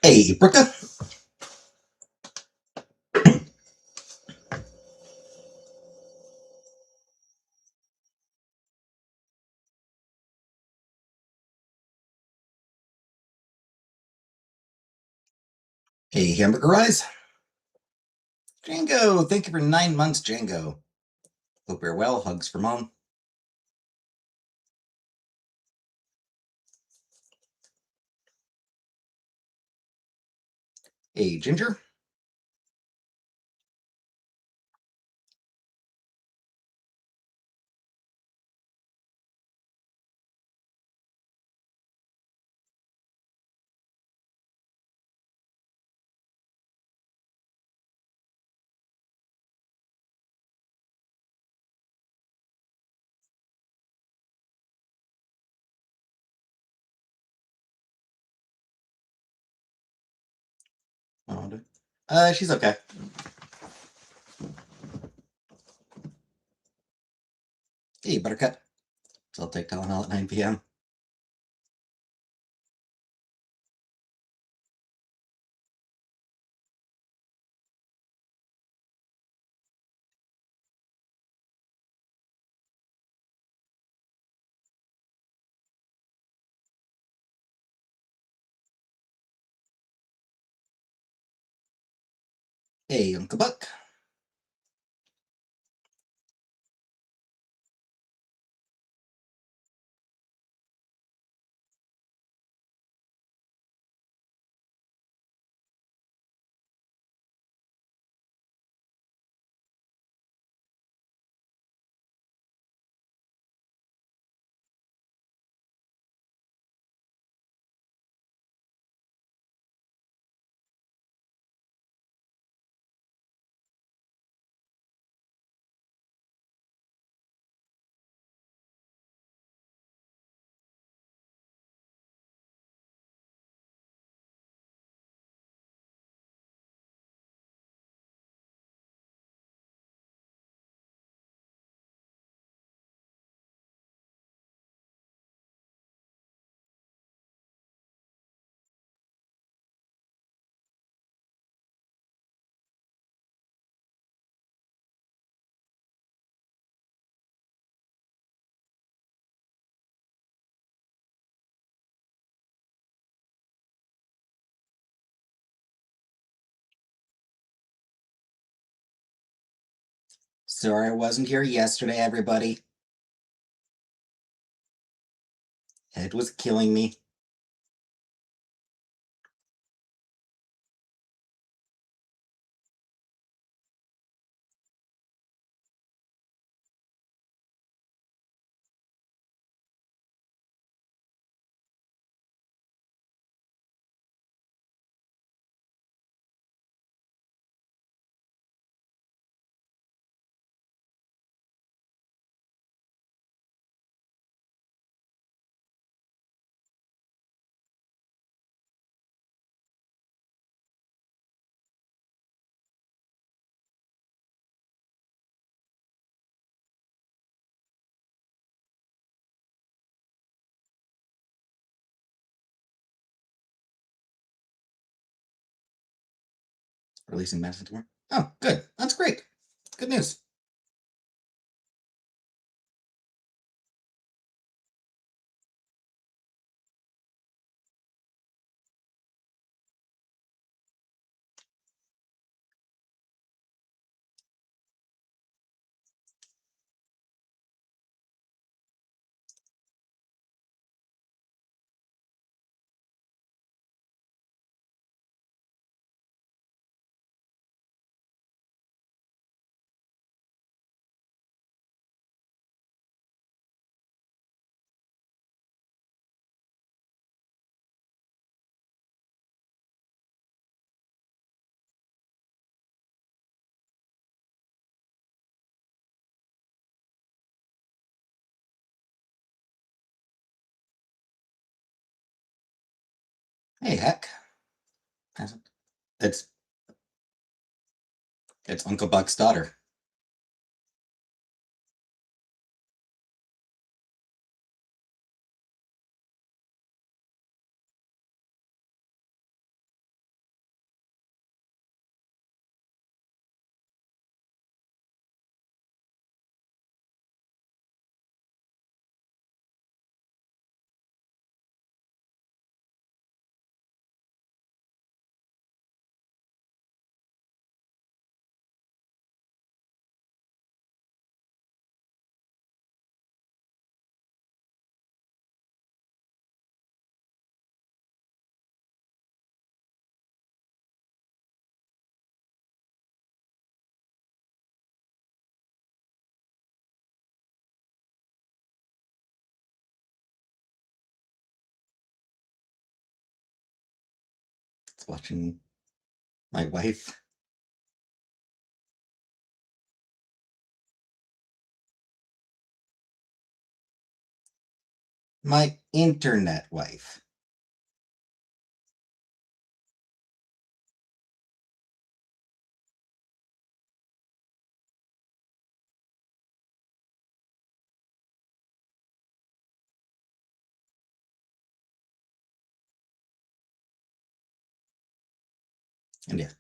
Hey, Brooke. Hey, Hamburger Eyes. Django, thank you for 9 months, Django. Hope you're well. Hugs for Mom. Hey, Ginger. She's okay. Hey, Buttercup. So I'll take Tylenol at 9 p.m. Hey, Uncle Buck. Sorry I wasn't here yesterday, everybody. It was killing me. Releasing medicine tomorrow. Oh, good. That's great. Good news. Hey, heck. It's it's Uncle Buck's daughter. It's watching my wife. My internet wife. And yeah,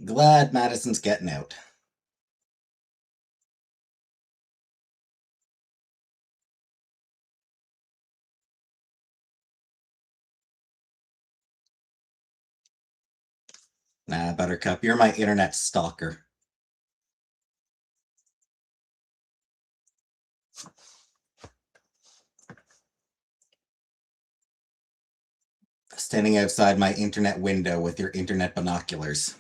glad Madison's getting out. Nah, Buttercup, you're my internet stalker. Standing outside my internet window with your internet binoculars.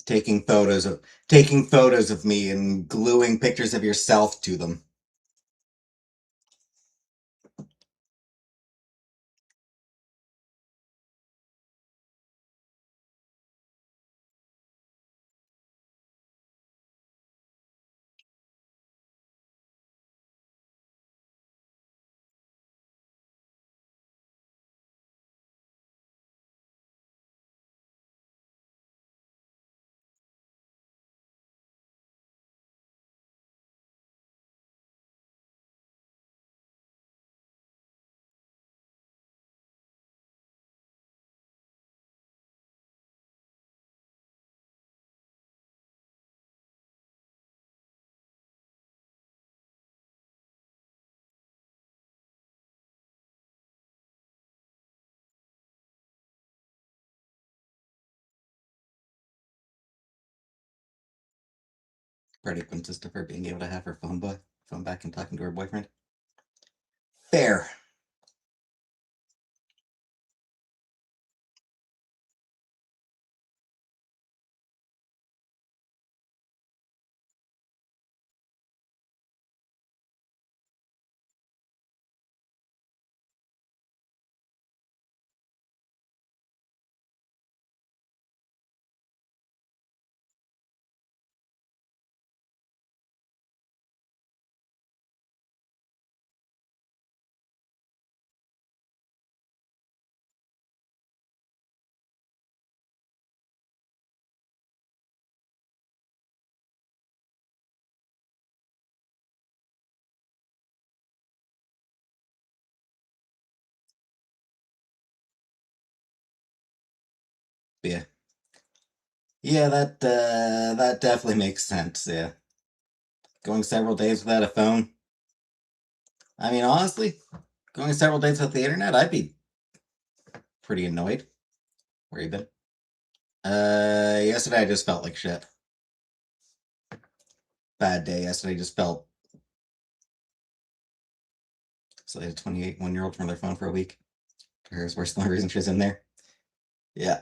Taking photos of me and gluing pictures of yourself to them. Pretty consist of her being able to have her phone back and talking to her boyfriend. Fair. Yeah. Yeah, that definitely makes sense, yeah. Going several days without a phone. I mean, honestly, going several days without the internet, I'd be pretty annoyed. Where you been? Yesterday I just felt like shit. Bad day yesterday, just felt so they had a 28 1 year old from their phone for a week. Hers worse than the reason she was in there. Yeah.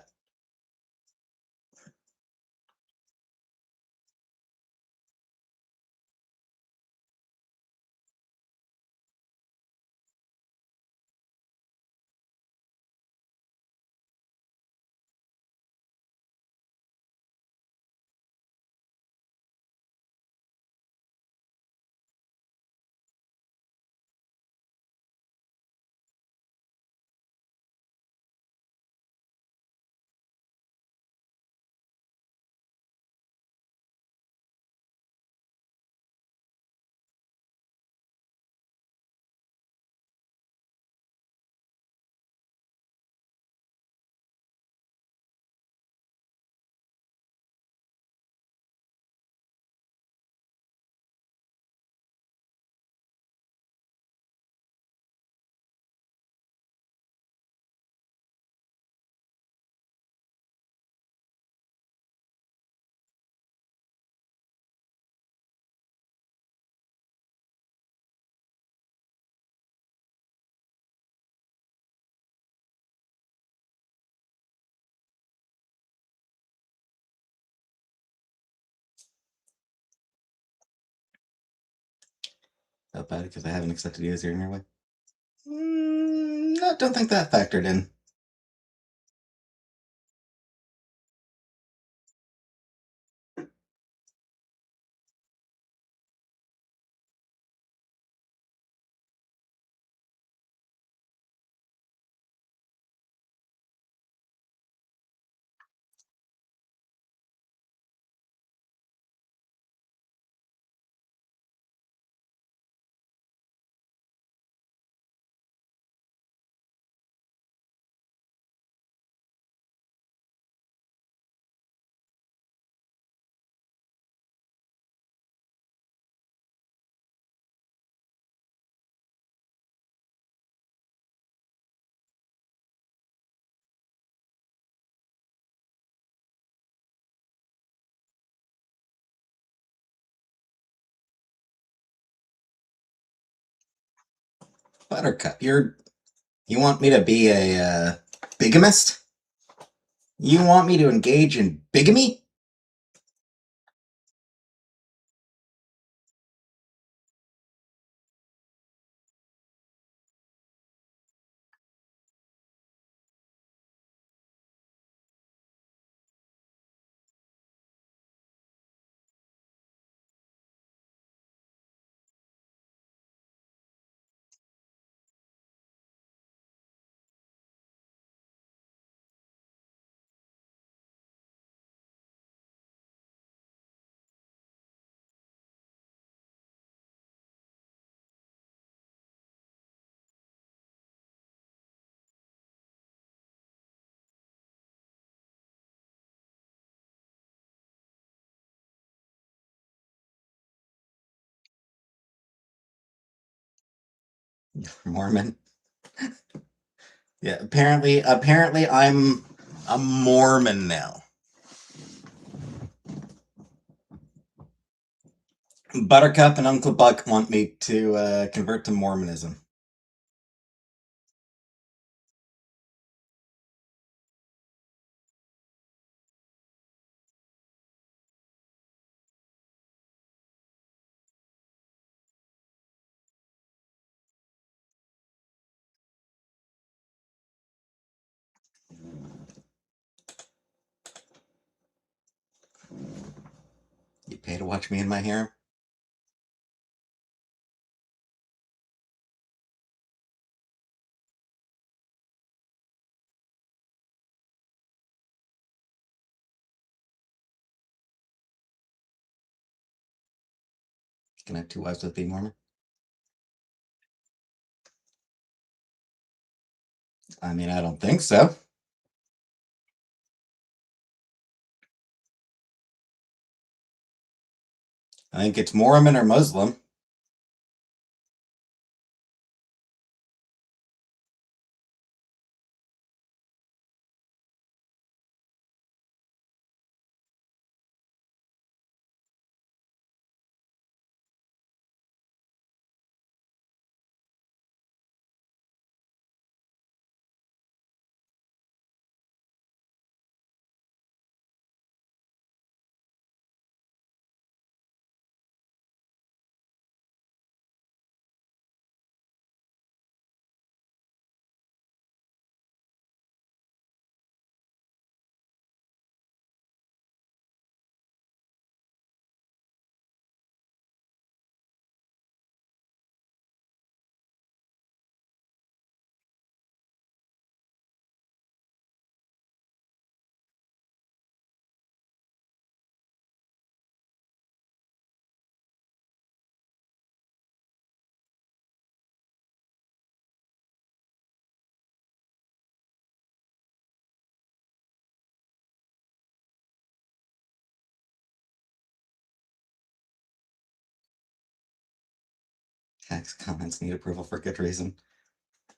Felt bad because I haven't accepted you as your inner way. I don't think that factored in. Buttercup, you want me to be a bigamist? You want me to engage in bigamy? Mormon. Yeah, apparently I'm a Mormon now. Buttercup and Uncle Buck want me to convert to Mormonism. You pay to watch me in my harem? Can I have two wives with being Mormon? I mean, I don't think so. I think it's Mormon or Muslim. Hack's comments need approval for good reason.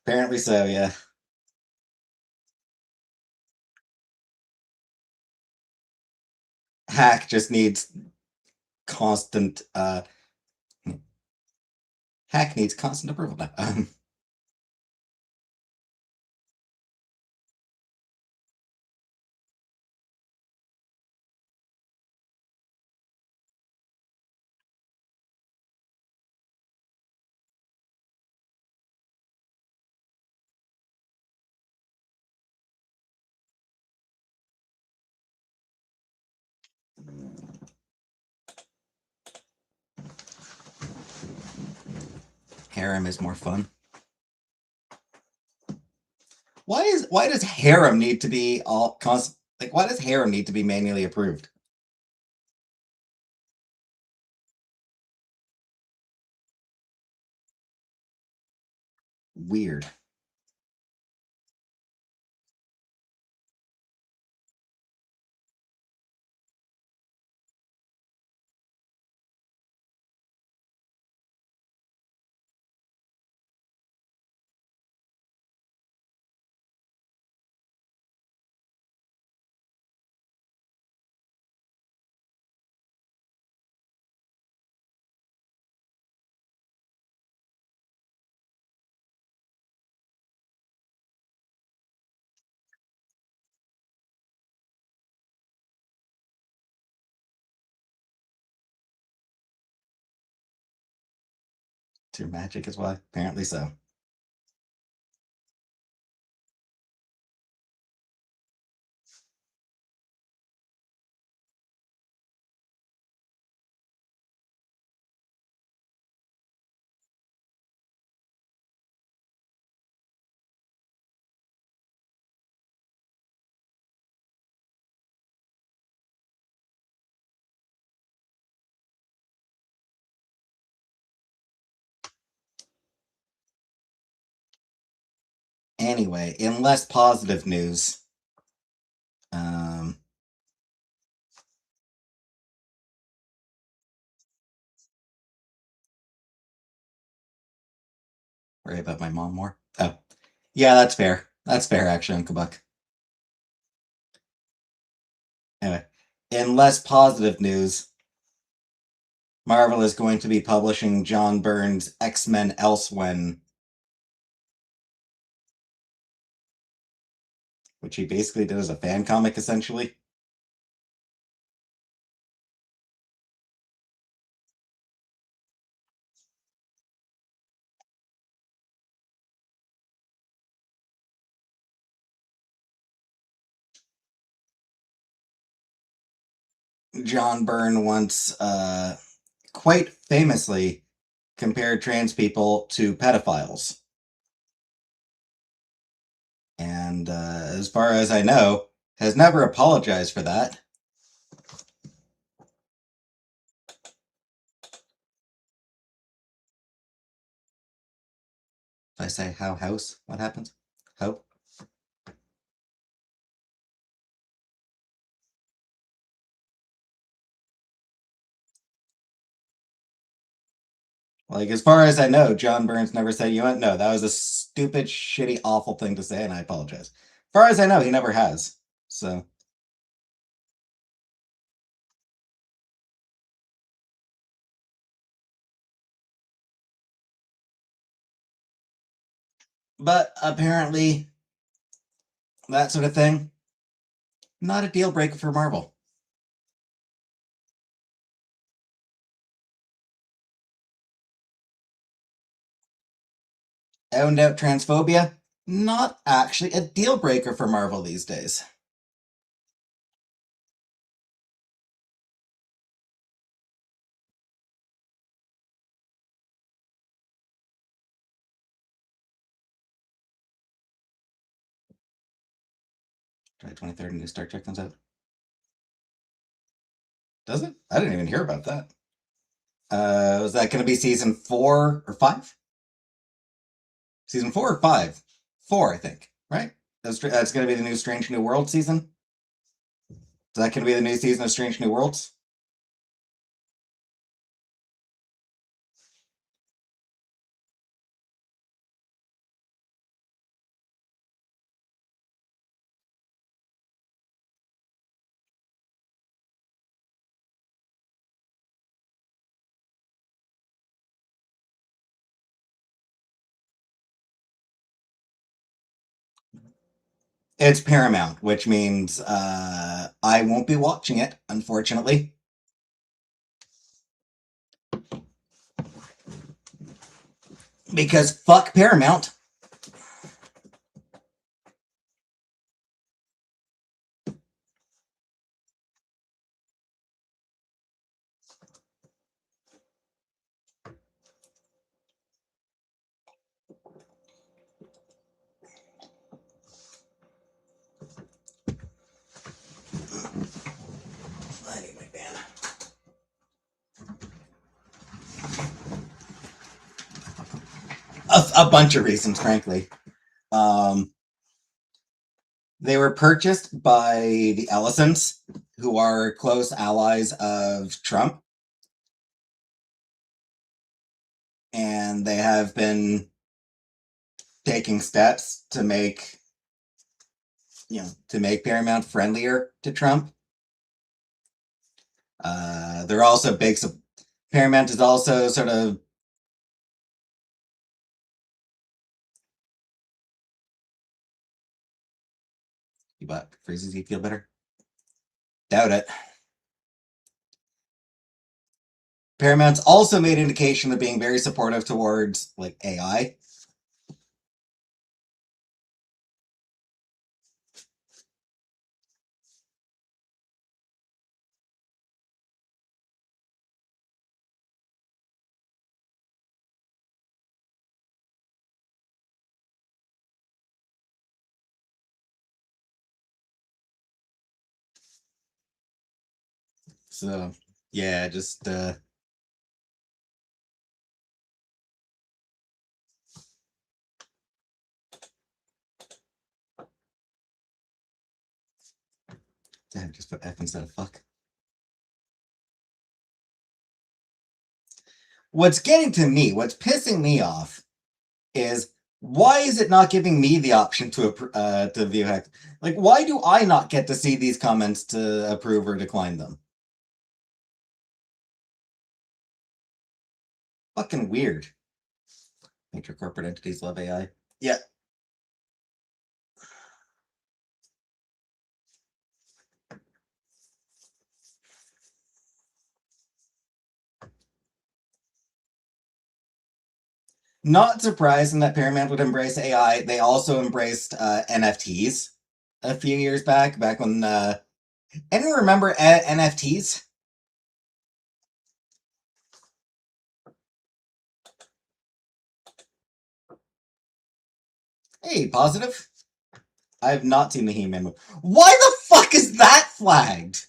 Apparently so, yeah. Hack just needs constant Hack needs constant approval now. Harem is more fun. Why does harem need to be all constant? Like, why does harem need to be manually approved? Weird. Too magic is why? Apparently so. Anyway, in less positive news, um, worry about my mom more. Oh, yeah, that's fair. That's fair, actually, Uncle Buck. Anyway, in less positive news, Marvel is going to be publishing John Byrne's X-Men Elsewhen, which he basically did as a fan comic, essentially. John Byrne once, quite famously, compared trans people to pedophiles. And as far as I know, has never apologized for that. If I say how house, what happens? How? Like, as far as I know, John Burns never said, you know what? No, that was a stupid, shitty, awful thing to say, and I apologize. As far as I know, he never has. So, but apparently, that sort of thing, not a deal breaker for Marvel. Owned out transphobia, not actually a deal breaker for Marvel these days. July 23rd, new Star Trek comes out. Does it? I didn't even hear about that. Was that going to be season 4 or 5? Season 4 or 5? 4, I think. Right? That's going to be the new Strange New World season. Is that going to be the new season of Strange New Worlds? It's Paramount, which means I won't be watching it, unfortunately. Because fuck Paramount. a bunch of reasons, frankly. Um, they were purchased by the Ellisons, who are close allies of Trump, and they have been taking steps to make Paramount friendlier to Trump. They're also big. Paramount is also sort of what phrases you feel better. Doubt it. Paramount's also made indication of being very supportive towards like AI. So yeah, just damn, just put F instead of fuck. What's getting to me, what's pissing me off, is why is it not giving me the option to view hex? Like, why do I not get to see these comments to approve or decline them? Fucking weird. Major corporate entities love AI. Yeah. Not surprising that Paramount would embrace AI. They also embraced NFTs a few years back when anyone remember NFTs? Hey, positive. I have not seen the He-Man movie. Why the fuck is that flagged?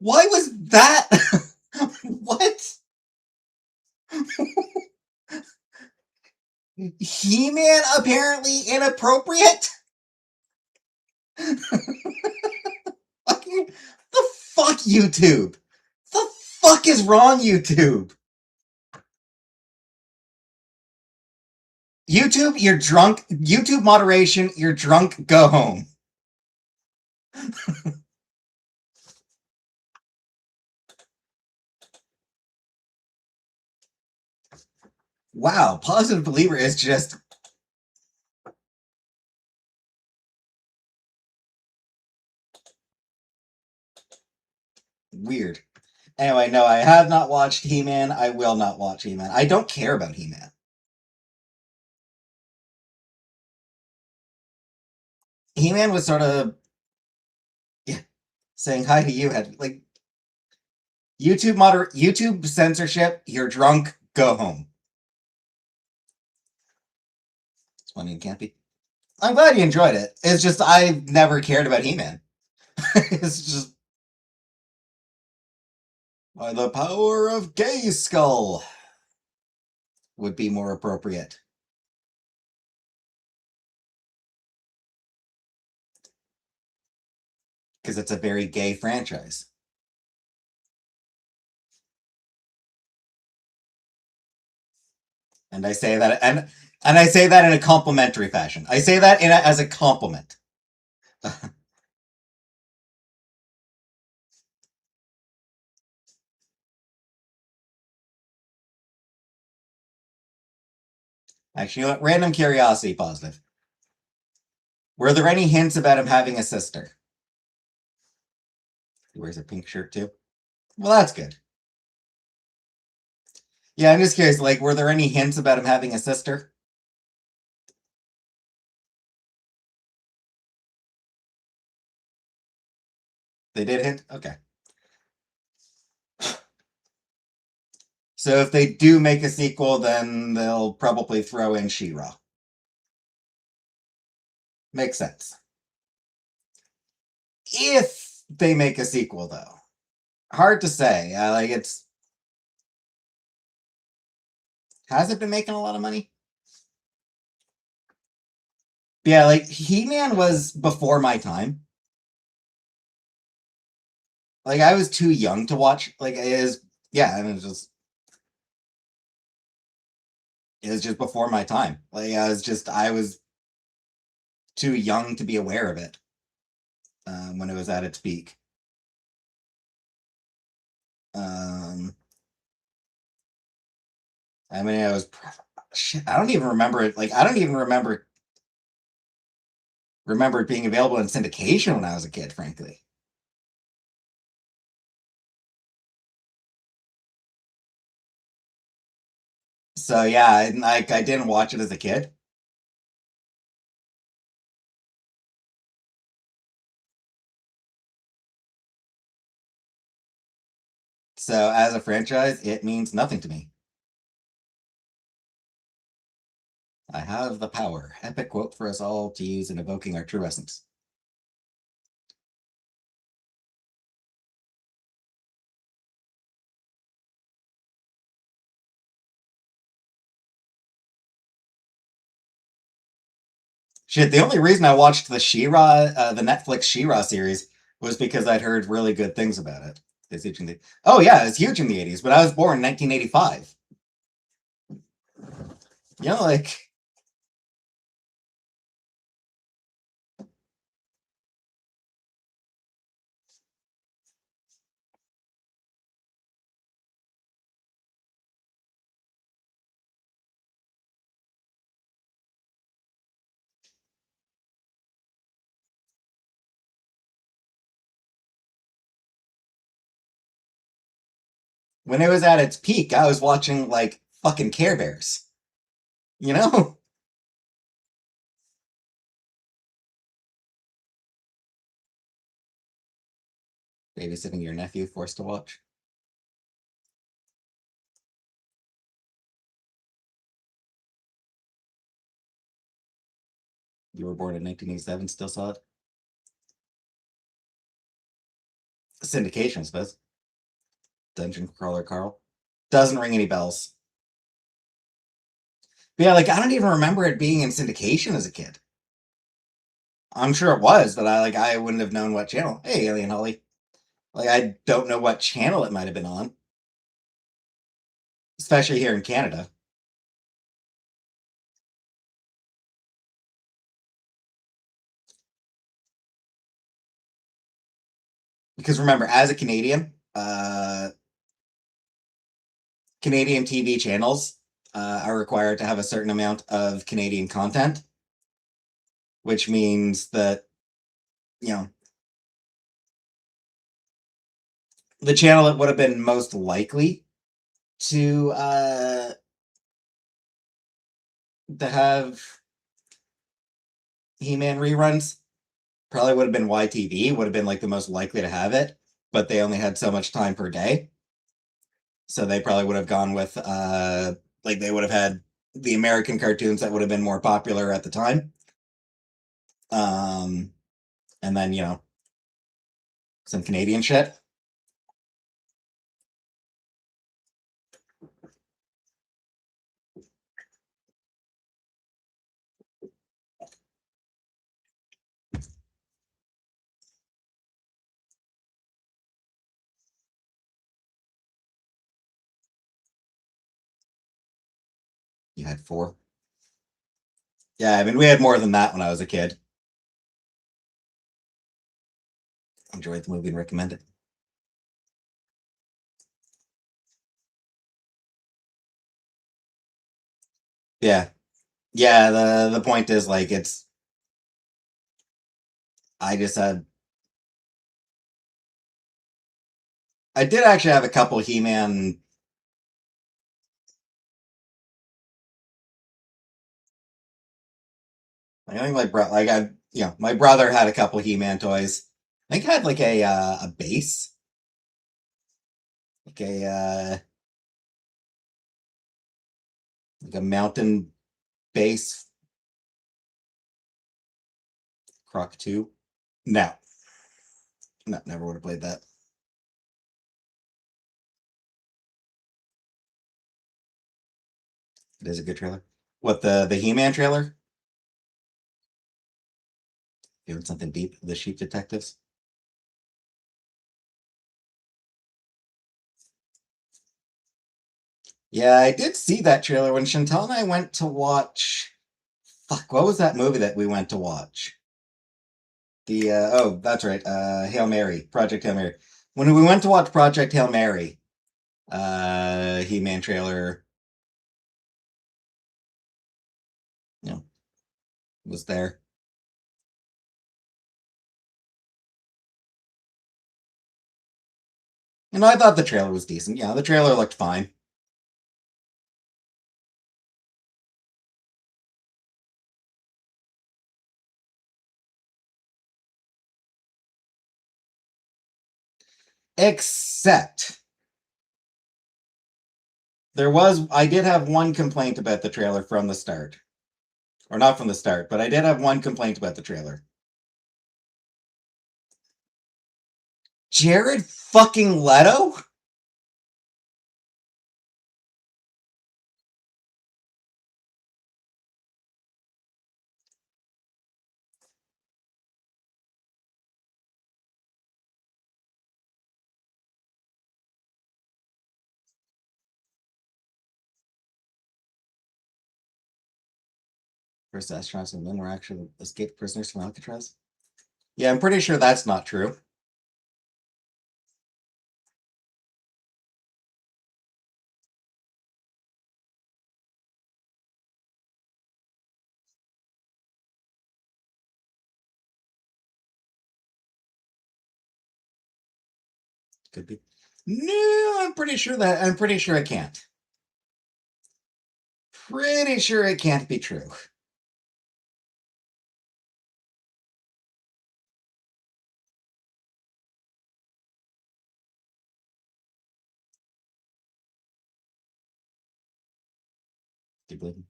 Why was that? What? He-Man apparently inappropriate? Fucking the fuck, YouTube? The fuck is wrong, YouTube? YouTube, you're drunk. YouTube moderation, you're drunk. Go home. Wow, positive believer is just weird. Anyway, no, I have not watched He-Man. I will not watch He-Man. I don't care about He-Man. He-Man was sort of saying hi to you. Had like YouTube censorship. You're drunk. Go home. It's funny and campy. I'm glad you enjoyed it. It's just I never cared about He-Man. It's just by the power of Gay Skull would be more appropriate. Because it's a very gay franchise. And I say that and I say that in a complimentary fashion. I say that as a compliment. Actually, you know what? Random curiosity positive. Were there any hints about him having a sister? He wears a pink shirt too. Well, that's good. Yeah, I'm just curious. Like, were there any hints about him having a sister? They did hint? Okay. So if they do make a sequel, then they'll probably throw in She-Ra. Makes sense. If they make a sequel, though, hard to say. Like it's has it been making a lot of money? Yeah, like He-Man was before my time. Like I was too young to watch. Like it is, yeah, and it was just before my time. Like I was too young to be aware of it when it was at its peak. Um, I mean, I was shit. I don't even remember it. Like I don't even remember it being available in syndication when I was a kid. Frankly, so yeah, I didn't watch it as a kid. So as a franchise, it means nothing to me. I have the power. Epic quote for us all to use in evoking our true essence. Shit, the only reason I watched the Netflix She-Ra series was because I'd heard really good things about it. Oh yeah, it's huge in the '80s, but I was born in 1985. You know, like when it was at its peak, I was watching like fucking Care Bears. You know, babysitting your nephew, forced to watch. You were born in 1987, still saw it. Syndication, I suppose. Dungeon Crawler Carl. Doesn't ring any bells. But yeah, like I don't even remember it being in syndication as a kid. I'm sure it was, but I wouldn't have known what channel. Hey, Alien Holly. Like I don't know what channel it might have been on, especially here in Canada. Because remember, as a Canadian, Canadian TV channels are required to have a certain amount of Canadian content, which means that you know the channel that would have been most likely to have He-Man reruns probably would have been YTV. Would have been like the most likely to have it, but they only had so much time per day, so they probably would have gone with like they would have had the American cartoons that would have been more popular at the time. Um, and then some Canadian shit. You had four. Yeah, I mean we had more than that when I was a kid. Enjoyed the movie and recommend it. Yeah, yeah. The point is like it's. I just had. I did actually have a couple He-Man. I think my brother, like I, my brother had a couple He-Man toys. I think I had like a base, like a mountain base Croc 2. No, no, never would have played that. It is a good trailer. What the He-Man trailer? You heard something beep? The Sheep Detectives? Yeah, I did see that trailer when Chantal and I went to watch. Fuck, what was that movie that we went to watch? Oh, that's right, Hail Mary, Project Hail Mary. When we went to watch Project Hail Mary, He-Man trailer, you know, was there. And I thought the trailer was decent. Yeah, the trailer looked fine. Except I did have one complaint about the trailer from the start. Or not from the start, but I did have one complaint about the trailer. Jared fucking Leto? First astronauts on the moon were actually escaped prisoners from Alcatraz? Yeah, I'm pretty sure that's not true. Could be. No, I'm pretty sure it can't. Pretty sure it can't be true. Do you believe me?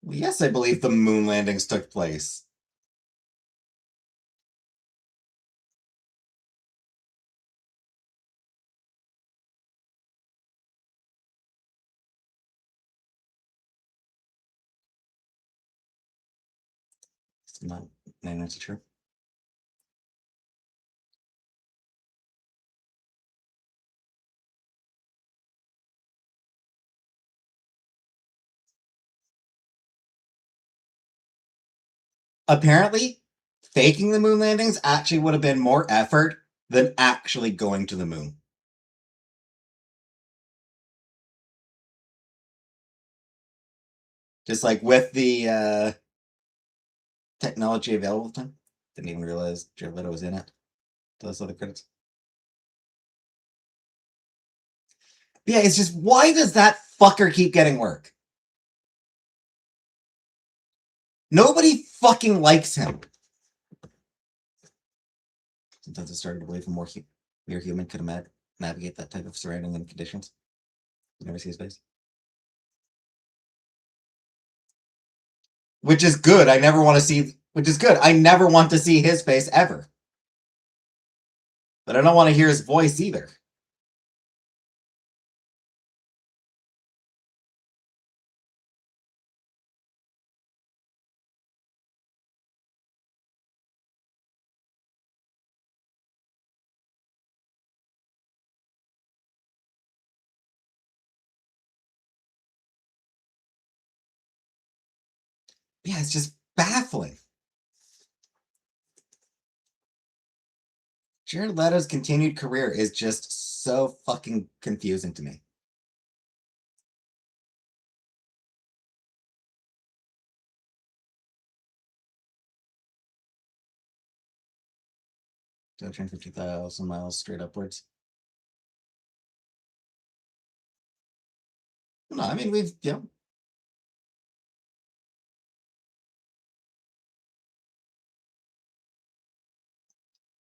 Well, yes, I believe the moon landings took place. It's not 99% true. Apparently, faking the moon landings actually would have been more effort than actually going to the moon. Just like with the technology available to him. Didn't even realize Jared Leto was in it. Those other credits. But yeah, it's just why does that fucker keep getting work? Nobody fucking likes him. Sometimes I started to believe a mere human could navigate that type of surrounding and conditions. You never see his face. Which is good. I never want to see. Which is good. I never want to see his face ever. But I don't want to hear his voice either. Yeah, it's just baffling. Jared Leto's continued career is just so fucking confusing to me. Go train 50,000 miles straight upwards. No, I mean,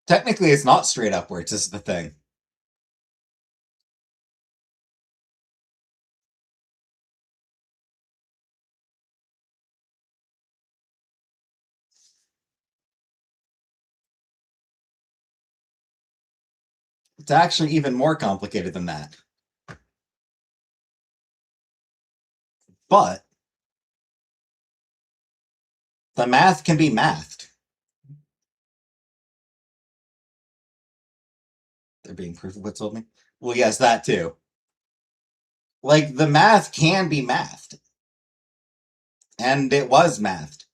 technically it's not straight upwards, is the thing. It's actually even more complicated than that. But the math can be mathed. There being proof of what told me. Well, yes, that too. Like the math can be mathed, and it was mathed.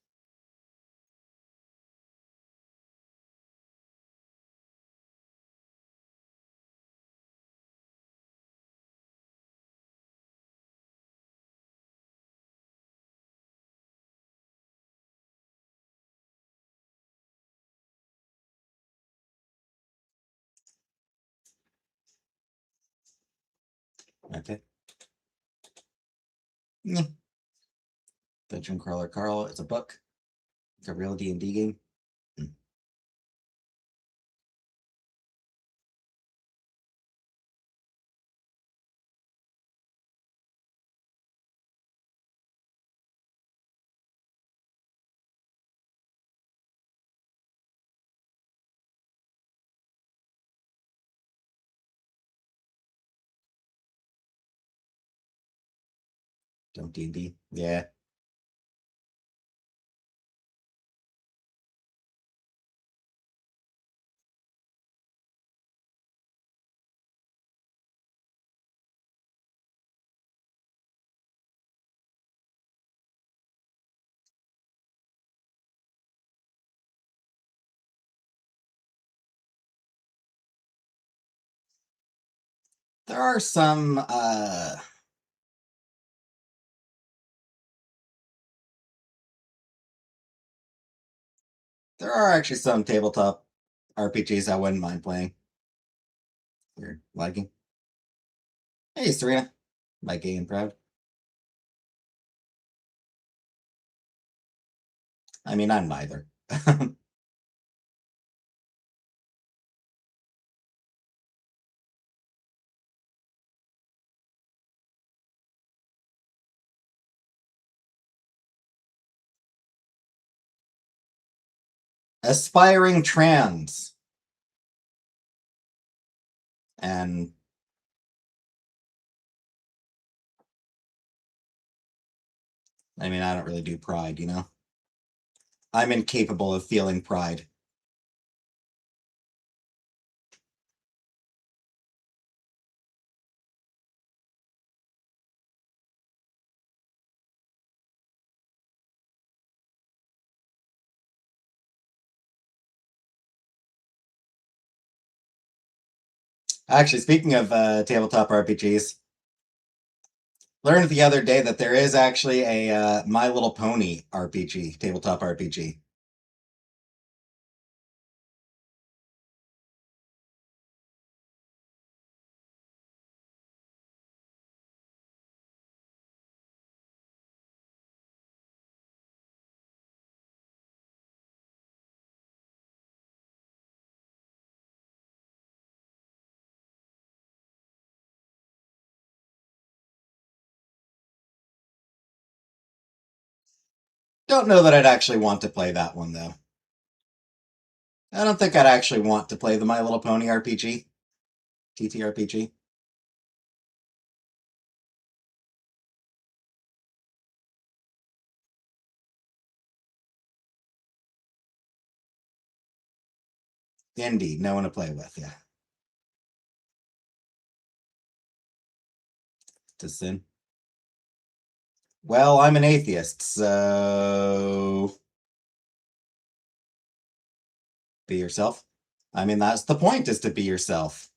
Okay. Dungeon Crawler Carl. It's a book. It's a real D&D game. Don't D&D. Yeah. There are some there are actually some tabletop RPGs I wouldn't mind playing. You're liking. Hey Serena. My gay and proud. I mean, I'm neither. Aspiring trans. And I mean, I don't really do pride, you know? I'm incapable of feeling pride. Actually, speaking of tabletop RPGs, learned the other day that there is actually a My Little Pony RPG, tabletop RPG. Don't know that I'd actually want to play that one, though. I don't think I'd actually want to play the My Little Pony RPG, TTRPG. Indeed, no one to play with, yeah. To sin. Well, I'm an atheist, so be yourself. I mean, that's the point, is to be yourself.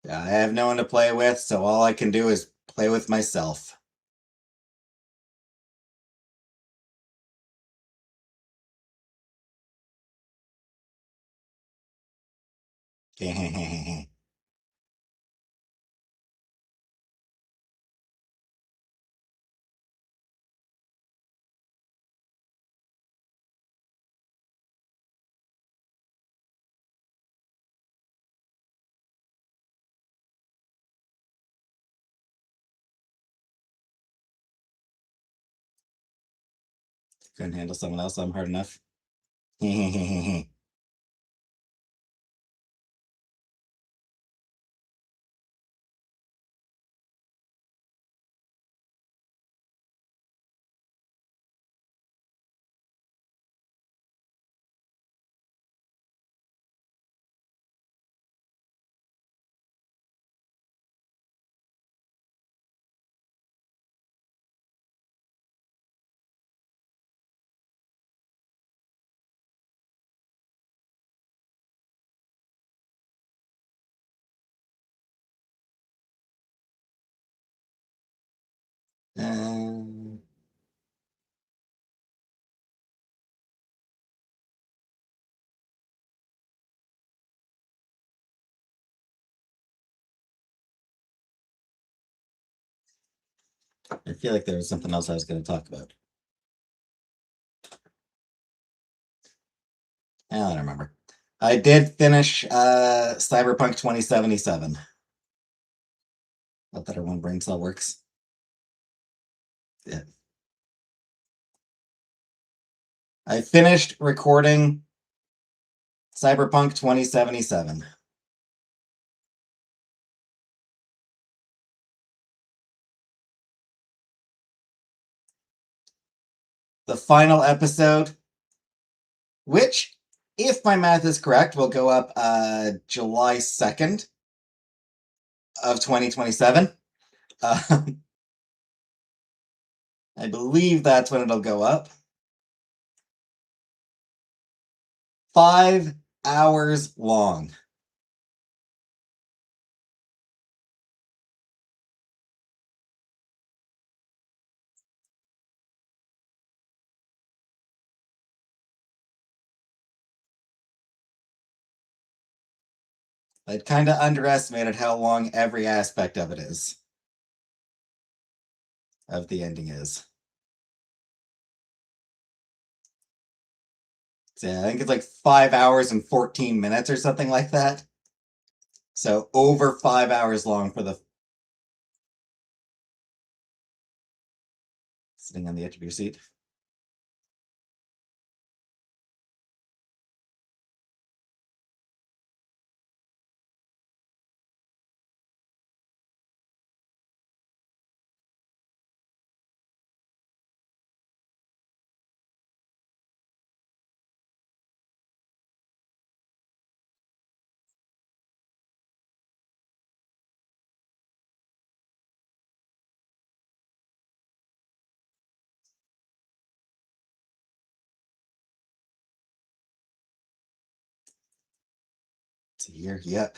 I have no one to play with, so all I can do is play with myself. Couldn't handle someone else. I'm hard enough. Um, I feel like there was something else I was going to talk about. I don't remember. I did finish Cyberpunk 2077. Not that our one brain cell works. Yeah. I finished recording Cyberpunk 2077. The final episode, which, if my math is correct, will go up July 2nd of 2027. I believe that's when it'll go up. 5 hours long. I'd kind of underestimated how long every aspect of it is. Of the ending is. So yeah, I think it's like 5 hours and 14 minutes or something like that. So over 5 hours long for the sitting on the edge of your seat. It's a year, yep.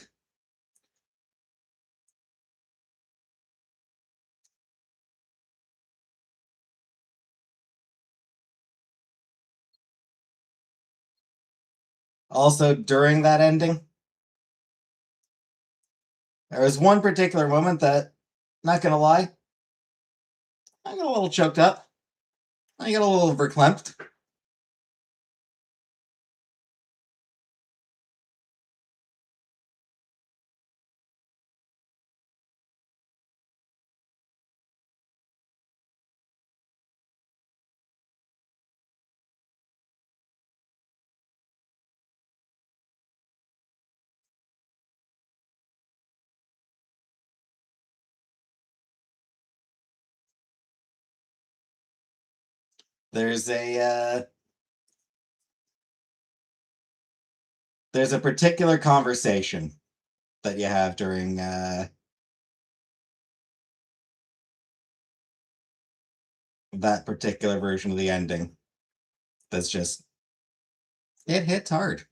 Also, during that ending, there was one particular moment that, not gonna lie, I got a little choked up. I got a little verklempt. There's a particular conversation that you have during that particular version of the ending. That's just it hits hard.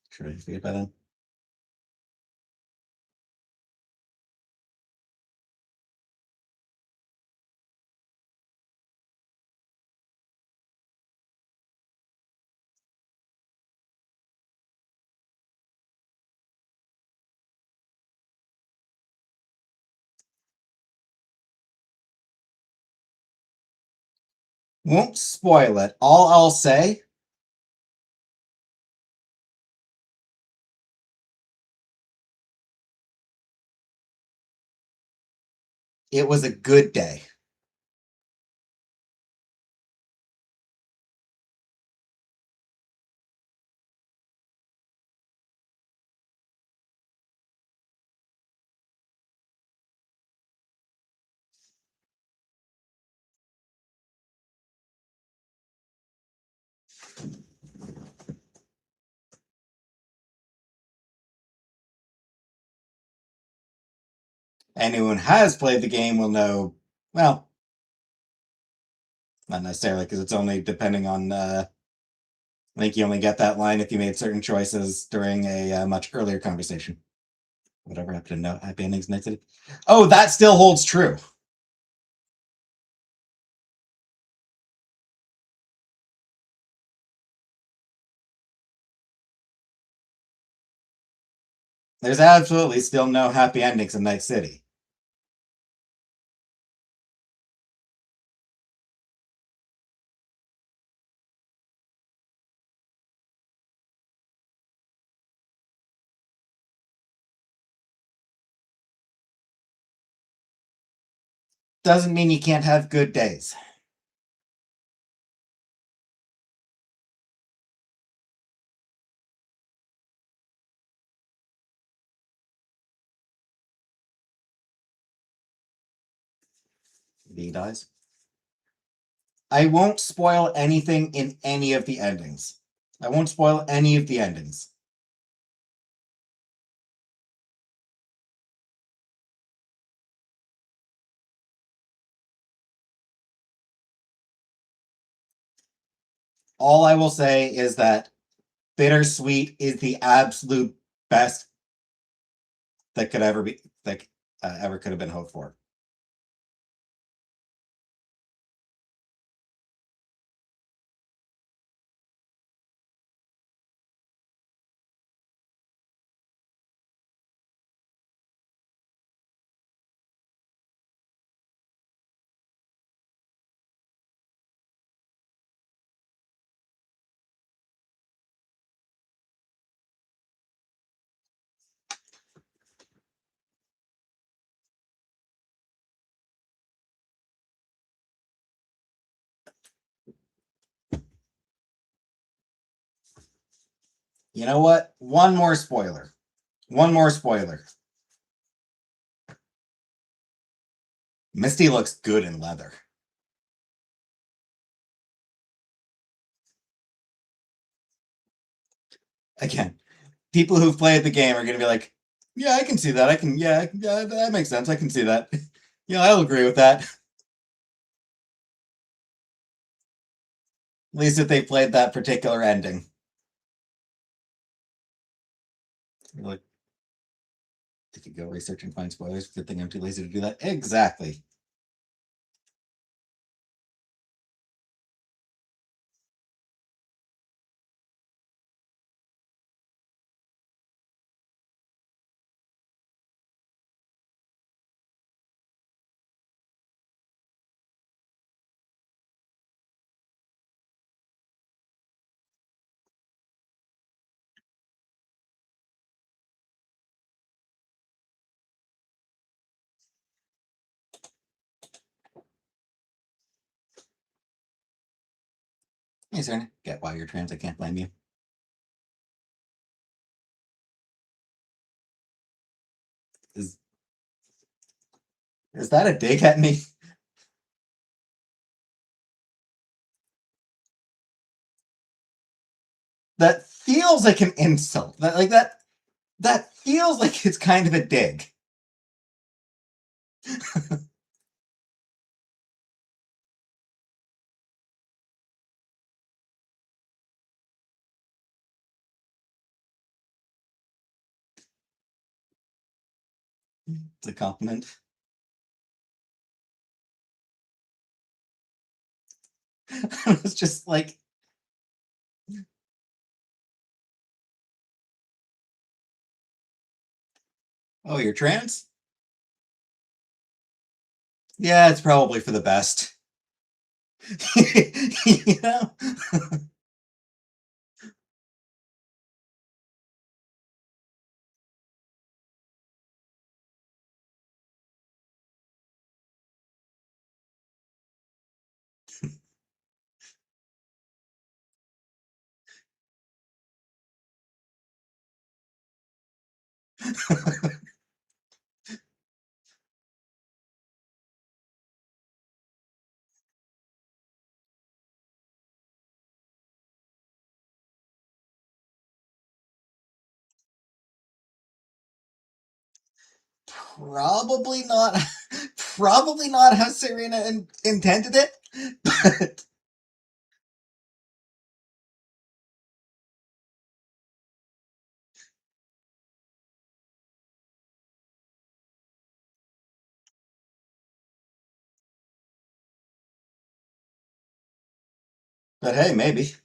Should I forget by then? Won't spoil it. All I'll say, it was a good day. Anyone who has played the game will know, well, not necessarily, because it's only depending on, I think you only get that line if you made certain choices during a much earlier conversation. Whatever happened to no happy endings next to it? Oh, that still holds true. There's absolutely still no happy endings in Night City. Doesn't mean you can't have good days. V dies. I won't spoil anything in any of the endings. I won't spoil any of the endings. All I will say is that Bittersweet is the absolute best that could ever be that ever could have been hoped for. You know what? One more spoiler. One more spoiler. Misty looks good in leather. Again, people who've played the game are going to be like, yeah, I can see that. Yeah, that makes sense. I can see that. Yeah, I'll agree with that. At least if they played that particular ending. Like, if you go research and find spoilers, good thing I'm too lazy to do that. Exactly. Hey, Serena, get why you're trans. I can't blame you. Is is that a dig at me? That feels like an insult. That feels like it's kind of a dig. It's a compliment. It's just like, oh, you're trans? Yeah, it's probably for the best. You know? Probably not. Probably not how Serena intended it, but hey, maybe.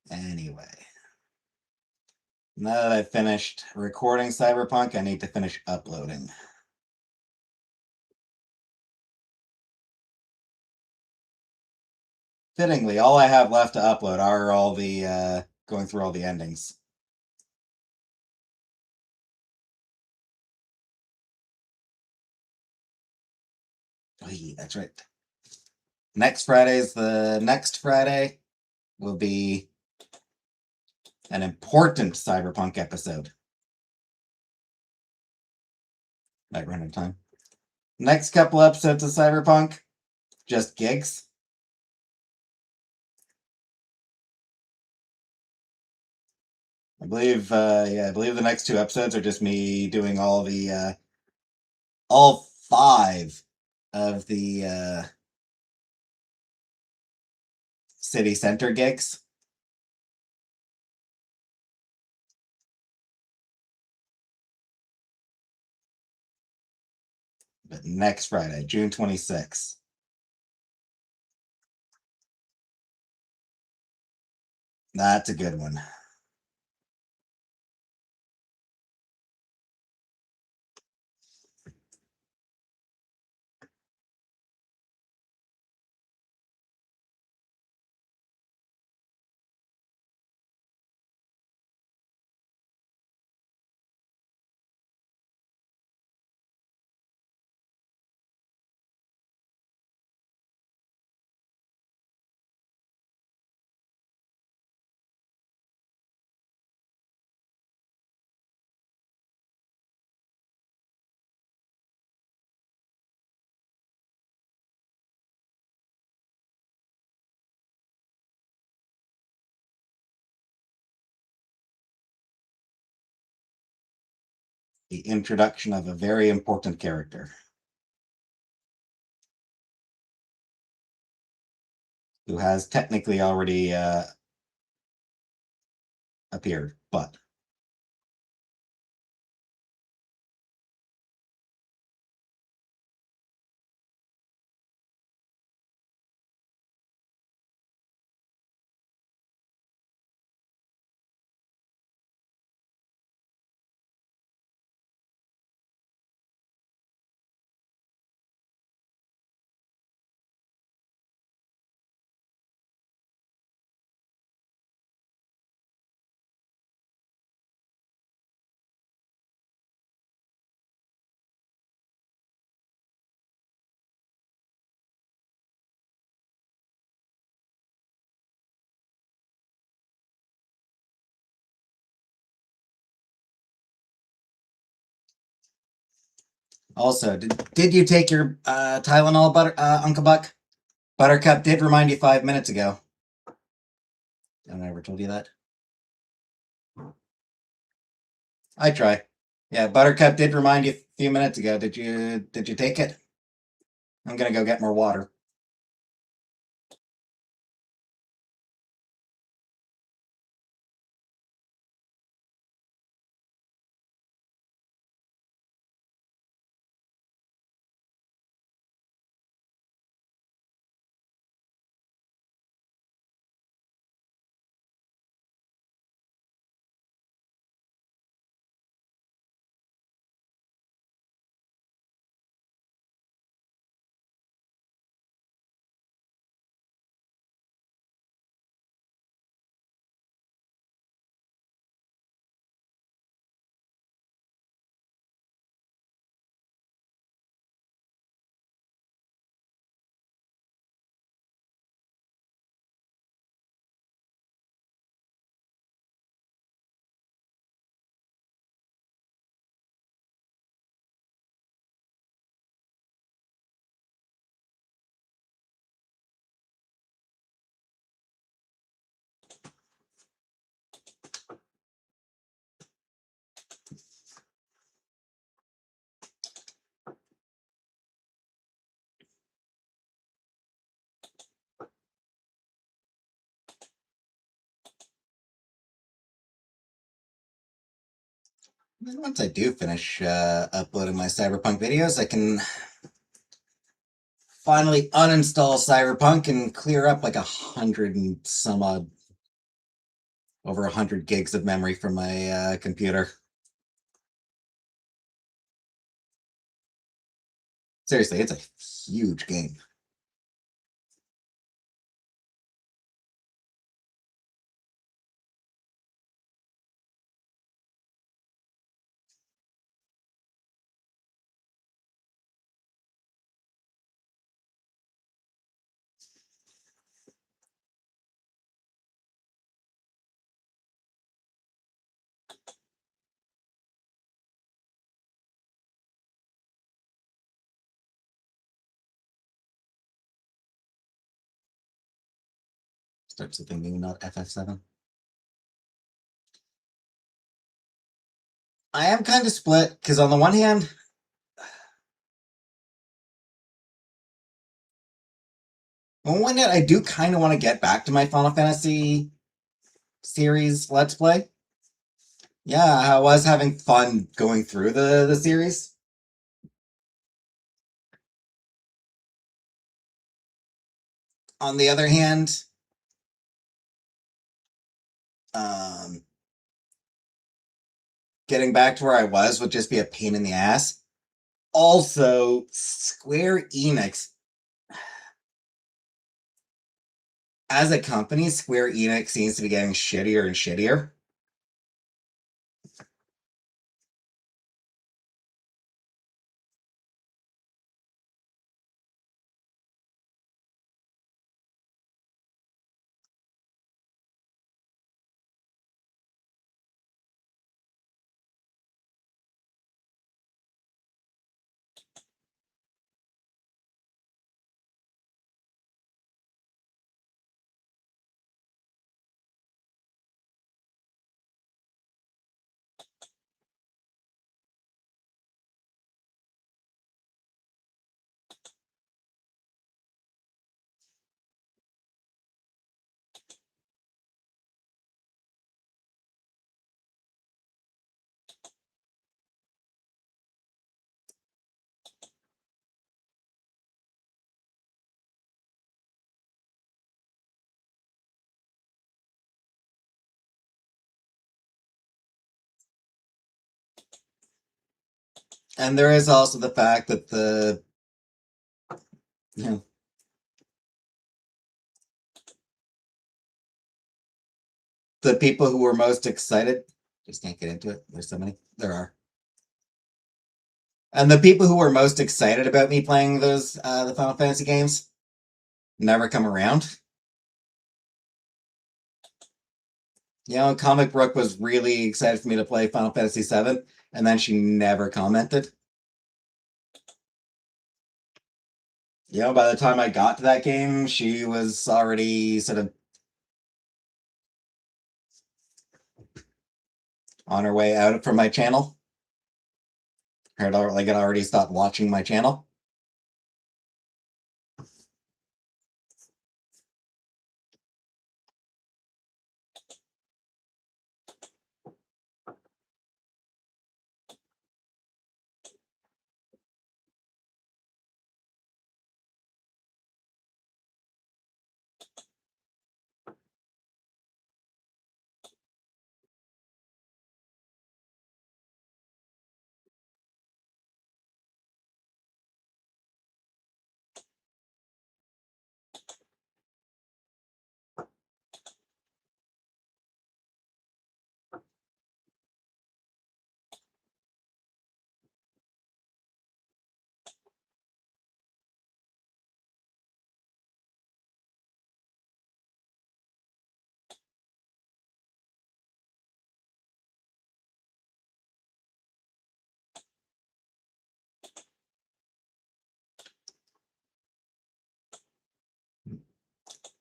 Anyway, now that I've finished recording Cyberpunk, I need to finish uploading. Fittingly, all I have left to upload are all the going through all the endings. Oh, yeah, that's right. Next Friday will be an important Cyberpunk episode. Might run out of time. Next couple episodes of Cyberpunk, just gigs. I believe, I believe the next two episodes are just me doing all five of the city center gigs. But next Friday, June 26th. That's a good one. The introduction of a very important character who has technically already appeared, but Also, did you take your Tylenol, Uncle Buck? Buttercup did remind you 5 minutes ago. Haven't I ever told you that? I try. Yeah, Buttercup did remind you a few minutes ago. Did you take it? I'm gonna go get more water. Once I do finish uploading my Cyberpunk videos, I can finally uninstall Cyberpunk and clear up like 100 and some odd, over 100 gigs of memory from my computer. Seriously, it's a huge game. Start something new, not FF7. I am kind of split because on the one hand, I do kind of want to get back to my Final Fantasy series Let's Play. Yeah, I was having fun going through the series. On the other hand, um, getting back to where I was would just be a pain in the ass. Also, Square Enix, as a company, Square Enix seems to be getting shittier and shittier. And there is also the fact that you know, the people who were most excited just can't get into it. There's so many. There are. And the people who were most excited about me playing those the Final Fantasy games never come around. Comic Brook was really excited for me to play Final Fantasy VII, and then she never commented. By the time I got to that game, she was already sort of on her way out from my channel. Had already stopped watching my channel.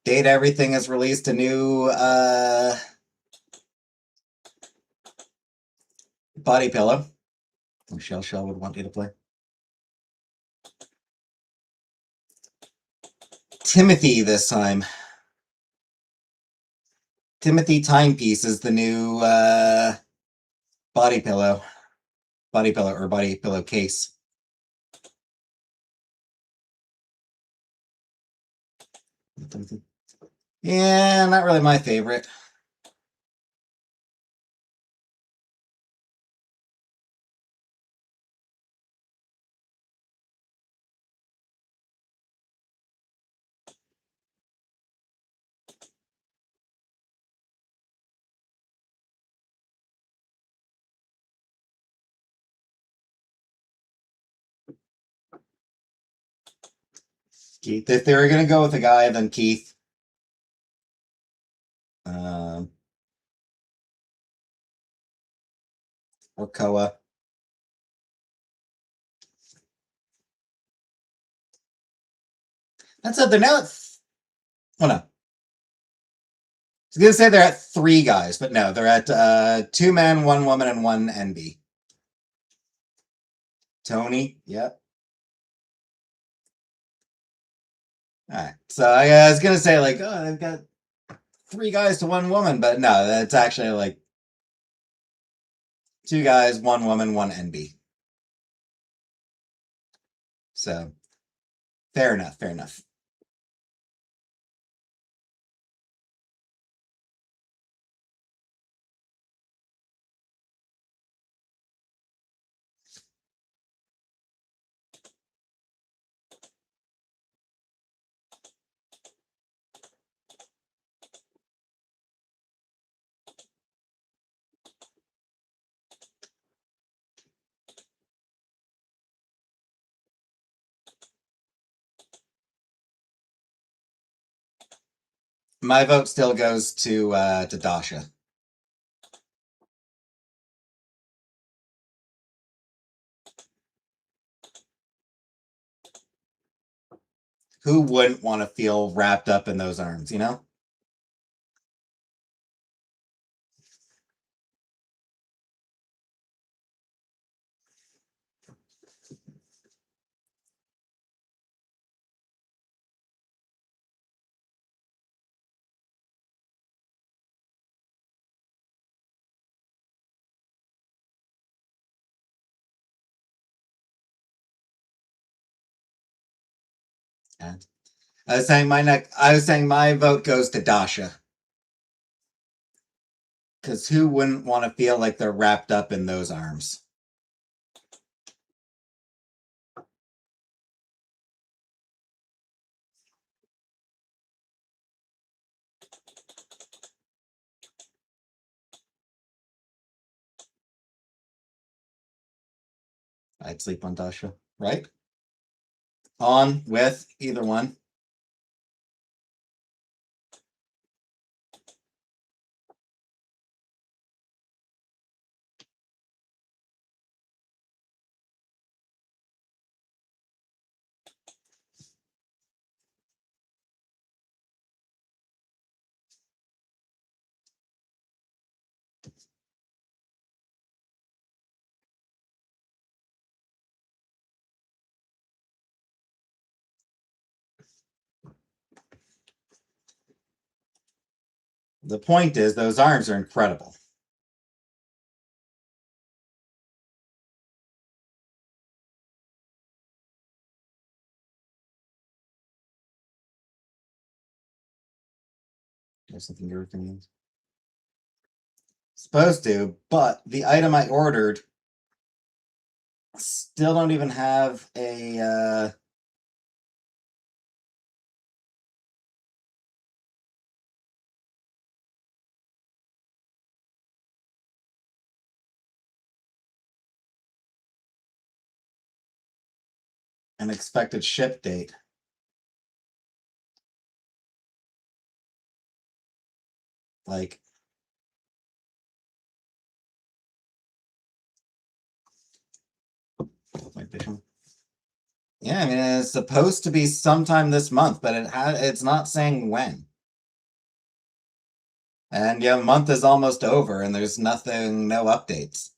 Data Everything has released a new body pillow. Shell would want you to play. Timothy this time. Timothy Timepiece is the new body pillow. Body pillow or body pillow case. Yeah, not really my favorite. Keith. If they were going to go with a guy, then Keith. Or Koa. That's it. They're now at. Oh, no. I was going to say they're at 3 guys, but no, they're at 2 men, 1 woman, and 1 NB. Tony, yep. All right. So I was going to say, like, oh, they've got 3 guys to 1 woman, but no, that's actually like 2 guys, 1 woman, 1 NB. So, fair enough, fair enough. My vote still goes to Dasha. Who wouldn't want to feel wrapped up in those arms, you know? And I was saying my vote goes to Dasha. Because who wouldn't want to feel like they're wrapped up in those arms? I'd sleep on Dasha, right? On, with, either one. The point is, those arms are incredible. There's something you're thinking. Supposed to, but the item I ordered still don't even have an expected ship date. Like, yeah, I mean, it's supposed to be sometime this month, but it's not saying when. And yeah, the month is almost over, and there's nothing, no updates.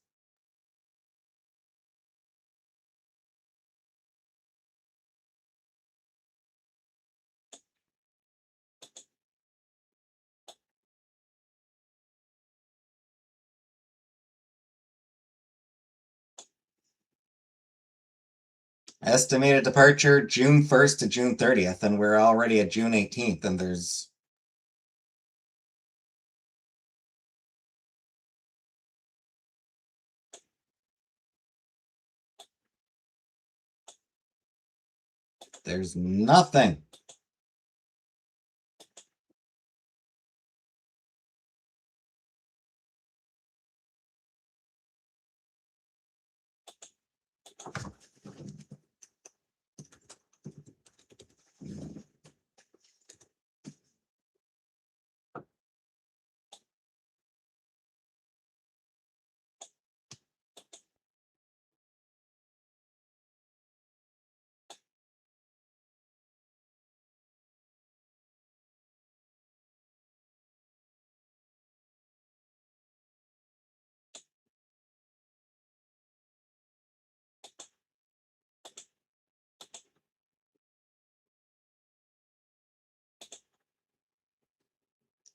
Estimated departure June 1st to June 30th, and we're already at June 18th, and there's nothing.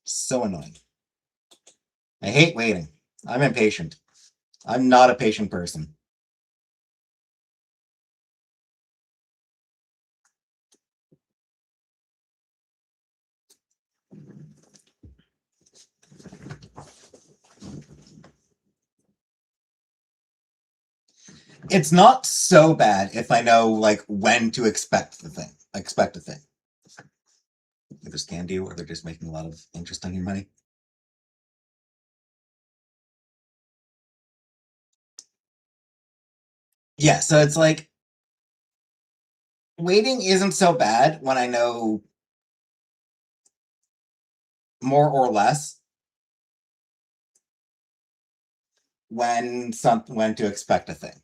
So annoying. I hate waiting. I'm impatient. I'm not a patient person. It's not so bad if I know like when to expect the thing. Expect a thing. Either scam you or they're just making a lot of interest on your money. Yeah, so it's like waiting isn't so bad when I know more or less when to expect a thing.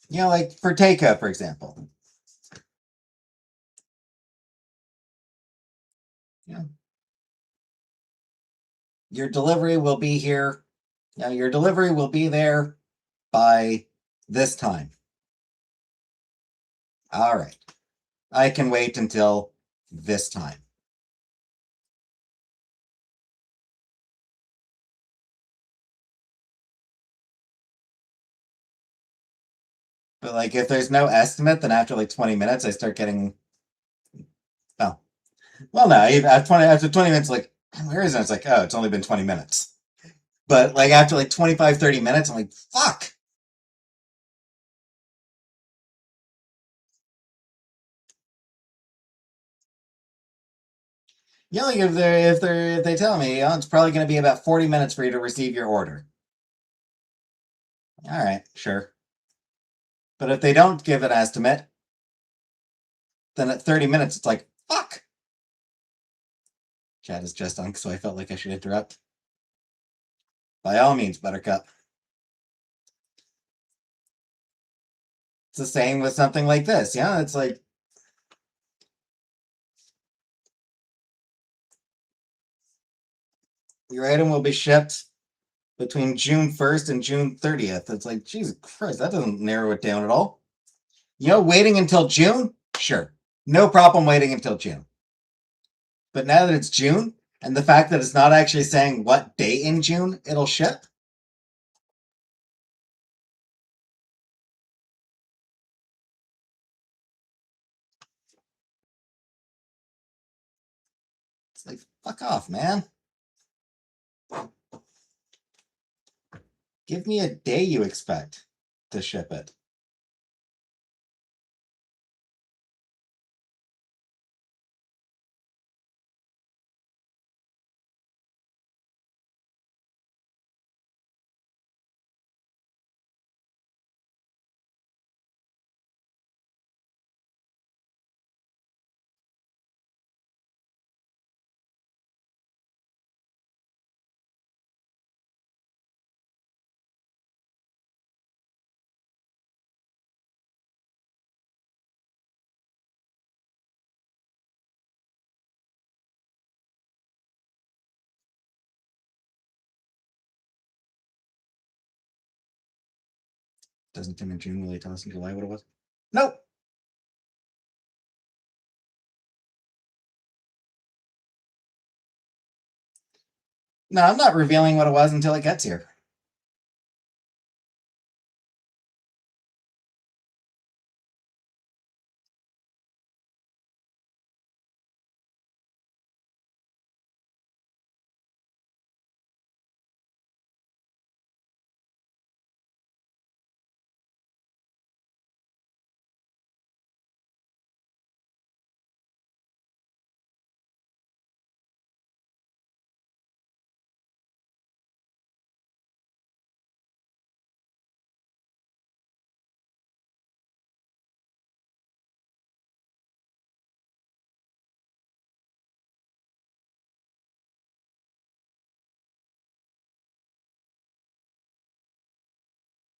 You know, like for takeout, for example. Yeah. Your delivery will be here. Yeah, your delivery will be there by this time. All right. I can wait until this time. But like if there's no estimate, then after like 20 minutes, I start getting oh. Well no, after 20 minutes, like, where is it? It's like, oh, it's only been 20 minutes. But like after like 25, 30 minutes, I'm like, fuck. Yeah, like if they tell me, oh, it's probably gonna be about 40 minutes for you to receive your order. All right, sure. But if they don't give an estimate, then at 30 minutes, it's like, fuck. Chat is just on, so I felt like I should interrupt. By all means, Buttercup. It's the same with something like this. Yeah, it's like your item will be shipped between June 1st and June 30th. It's like, Jesus Christ, that doesn't narrow it down at all. You know, waiting until June? Sure. No problem waiting until June. But now that it's June, and the fact that it's not actually saying what day in June it'll ship, it's like, fuck off, man. Give me a day you expect to ship it. Doesn't come in June, will they tell us in July what it was? Nope. No, I'm not revealing what it was until it gets here.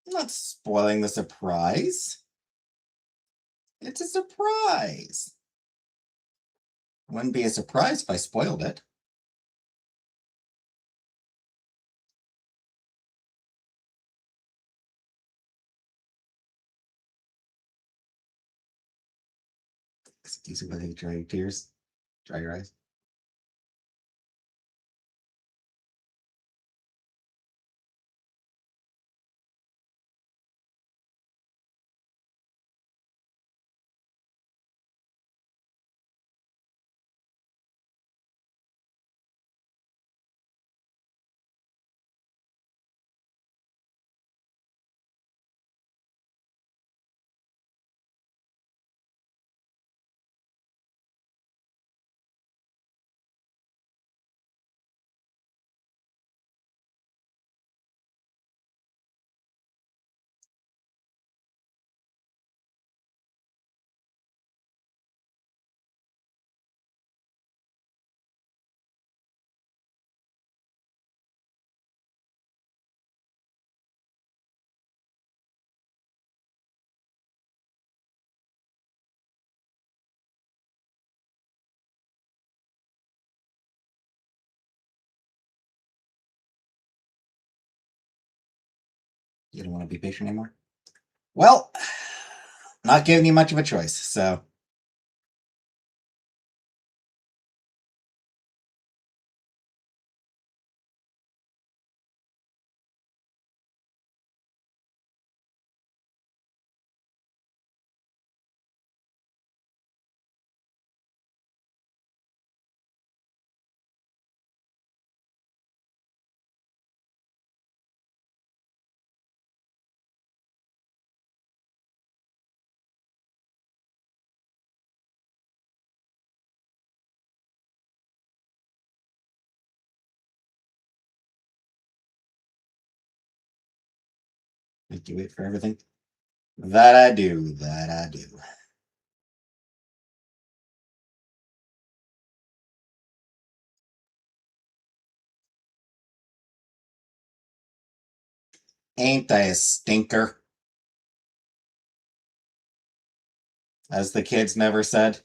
I'm not spoiling the surprise. It's a surprise. Wouldn't be a surprise if I spoiled it. Excuse me, I dry your tears. Dry your eyes. You don't want to be patient anymore? Well, not giving you much of a choice, so. Make you wait for everything? That I do. That I do. Ain't I a stinker? As the kids never said.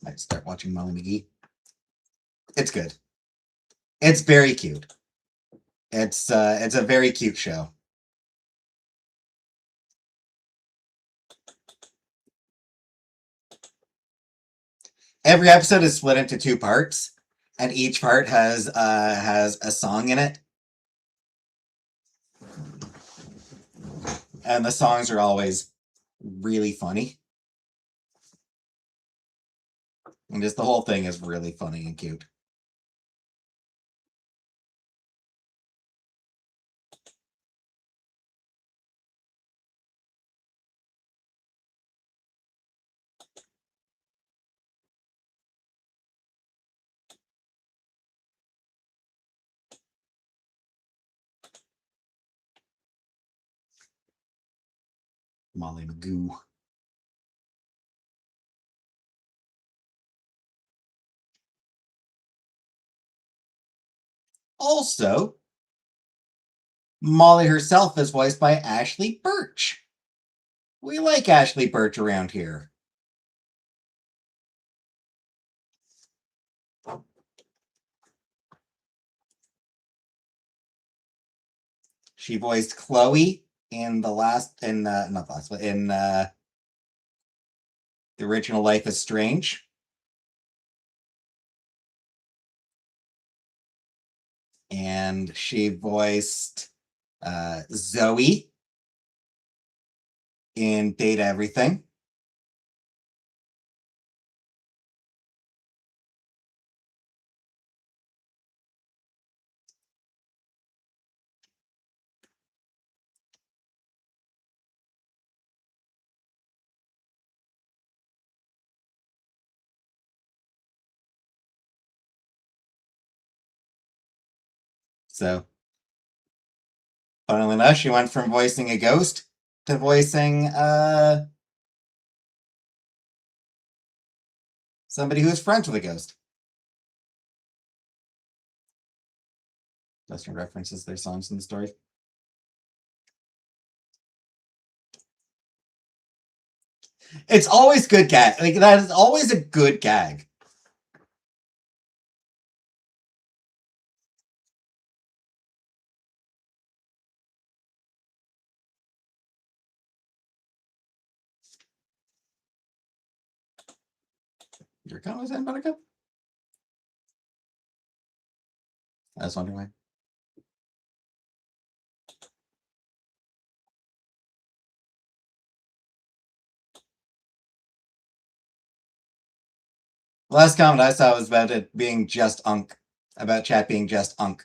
I start watching Molly McGee. It's good. It's very cute. It's a very cute show. Every episode is split into two parts, and each part has a song in it. And the songs are always really funny. And just the whole thing is really funny and cute. Molly McGoo. Also, Molly herself is voiced by Ashley Birch. We like Ashley Birch around here. She voiced Chloe in the last, in not the last, but in the original Life is Strange. And she voiced Zoe in Data Everything. So, funnily enough, she went from voicing a ghost to voicing somebody who's friends with a ghost. Dustin references their songs in the story. It's always good gag. Like, that is always a good gag. Your comments in, Buttercup? I was wondering why. The last comment I saw was about it being just unk. About chat being just unk.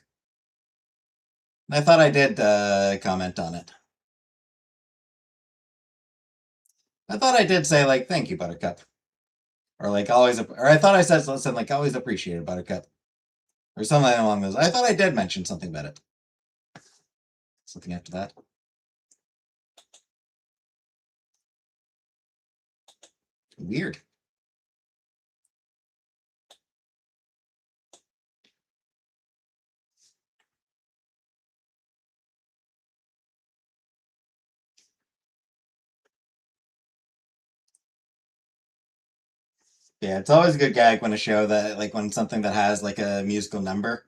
I thought I did comment on it. I thought I did say, like, thank you, Buttercup. Or, like, always, or I thought I said something like, always appreciated, Buttercup. Or something along those. I thought I did mention something about it. Something after that. Weird. Yeah, it's always a good gag when a show that, like, when something that has, like, a musical number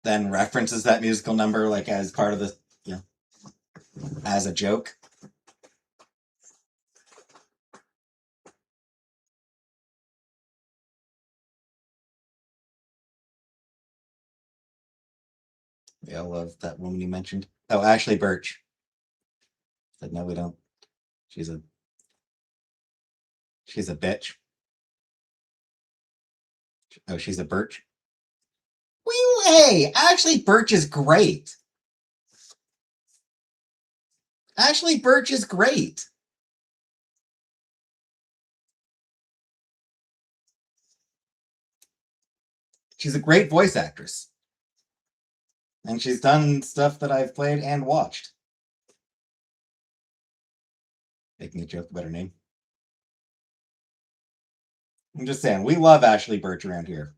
then references that musical number, like, as part of the, you know. as a joke. Yeah, I love that woman you mentioned. Oh, Ashley Birch. But no, we don't. She's a she's a bitch. Oh, she's a Birch. Hey, Ashley Birch is great. Ashley Birch is great. She's a great voice actress. And she's done stuff that I've played and watched. Making a joke about her name. I'm just saying, we love Ashley Birch around here.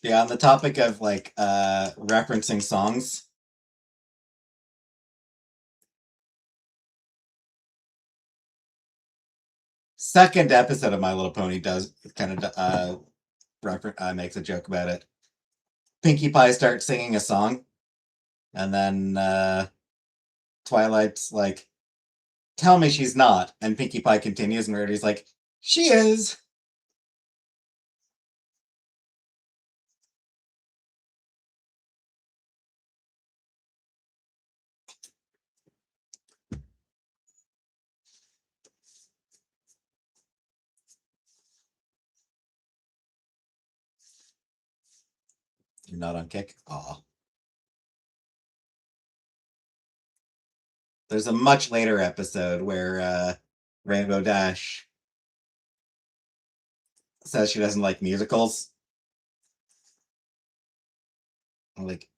Yeah, on the topic of like referencing songs, second episode of My Little Pony does kind of makes a joke about it. Pinkie Pie starts singing a song, and then Twilight's like, "Tell me she's not," and Pinkie Pie continues, and Rarity's like, "She is." You're not on kick. Aw. There's a much later episode where Rainbow Dash says she doesn't like musicals. I'm like,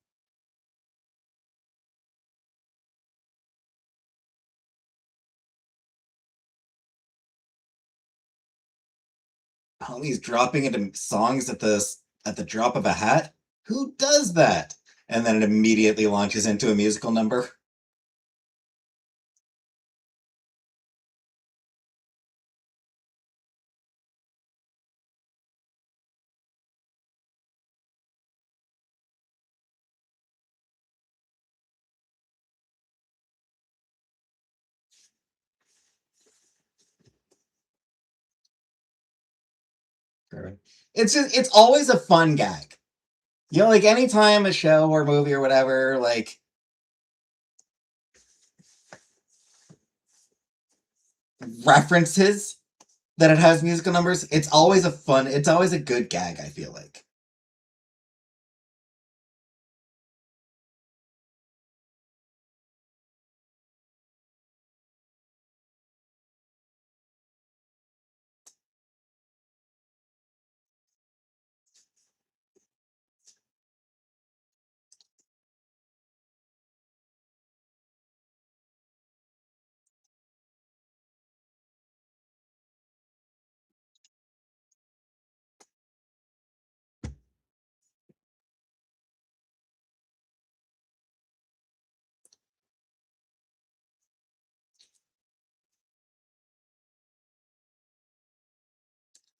Pony's dropping into songs at the drop of a hat. Who does that? And then it immediately launches into a musical number. It's always a fun gag. You know, like anytime a show or movie or whatever, like references that it has musical numbers, it's always a good gag, I feel like.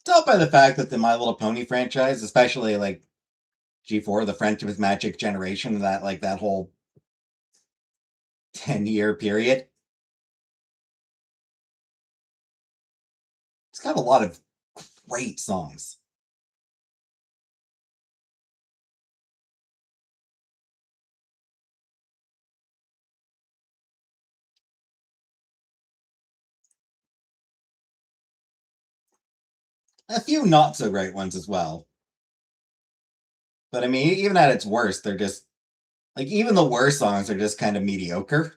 tell by the fact that the My Little Pony franchise, especially like G4, the Friendship Magic generation, that like that whole 10-year period, it's got a lot of great songs. A few not so great ones as well. But I mean, even at its worst, they're just like even the worst songs are just kind of mediocre.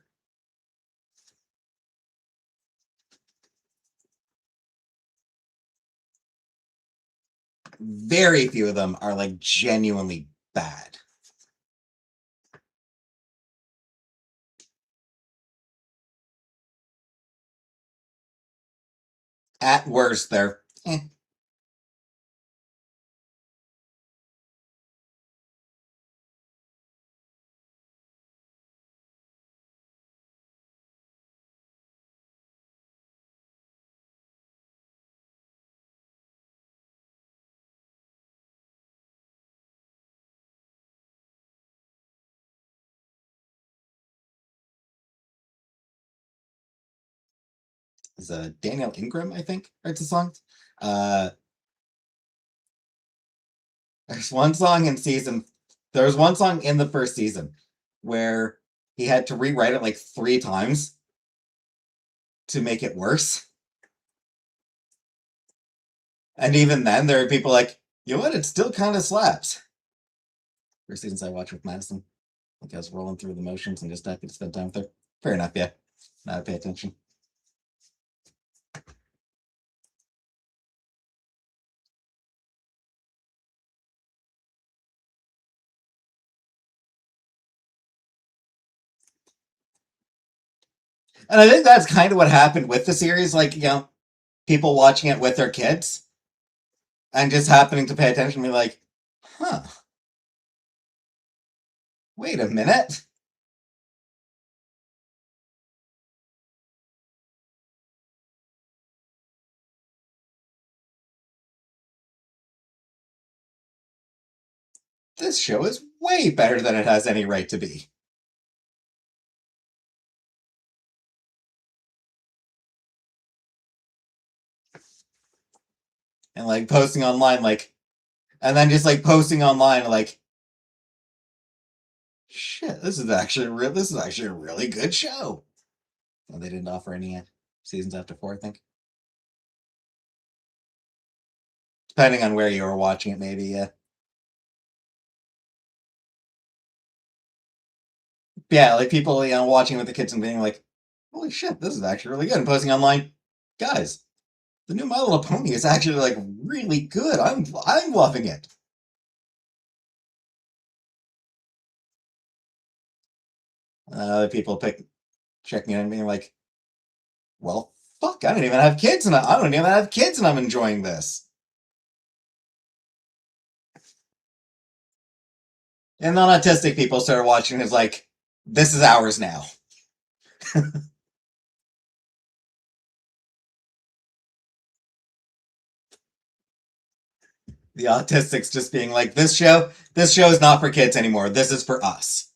Very few of them are like genuinely bad. At worst, they're is Daniel Ingram, I think, writes the songs. Uh, there's one song in season. There was one song in the first season where he had to rewrite it like 3 times to make it worse. And even then, there are people like, you know what? It still kind of slaps. First seasons I watched with Madison, like I was rolling through the motions and just happy to spend time with her. Fair enough, yeah. Now I pay attention. And I think that's kind of what happened with the series. Like, people watching it with their kids and just happening to pay attention and be like, huh, wait a minute. This show is way better than it has any right to be. And like posting online, like, and then just like posting online, like, shit, this is actually a really good show. Well, they didn't offer any seasons after 4, I think. Depending on where you were watching it, maybe, yeah. Yeah, like people, watching with the kids and being like, holy shit, this is actually really good. And posting online, guys, the new My Little Pony is actually like really good. I'm loving it. Other people checking in and being like, well, fuck, I don't even have kids and I don't even have kids and I'm enjoying this. And non-autistic people started watching and it's like, this is ours now. The autistics just being like, this show is not for kids anymore. This is for us.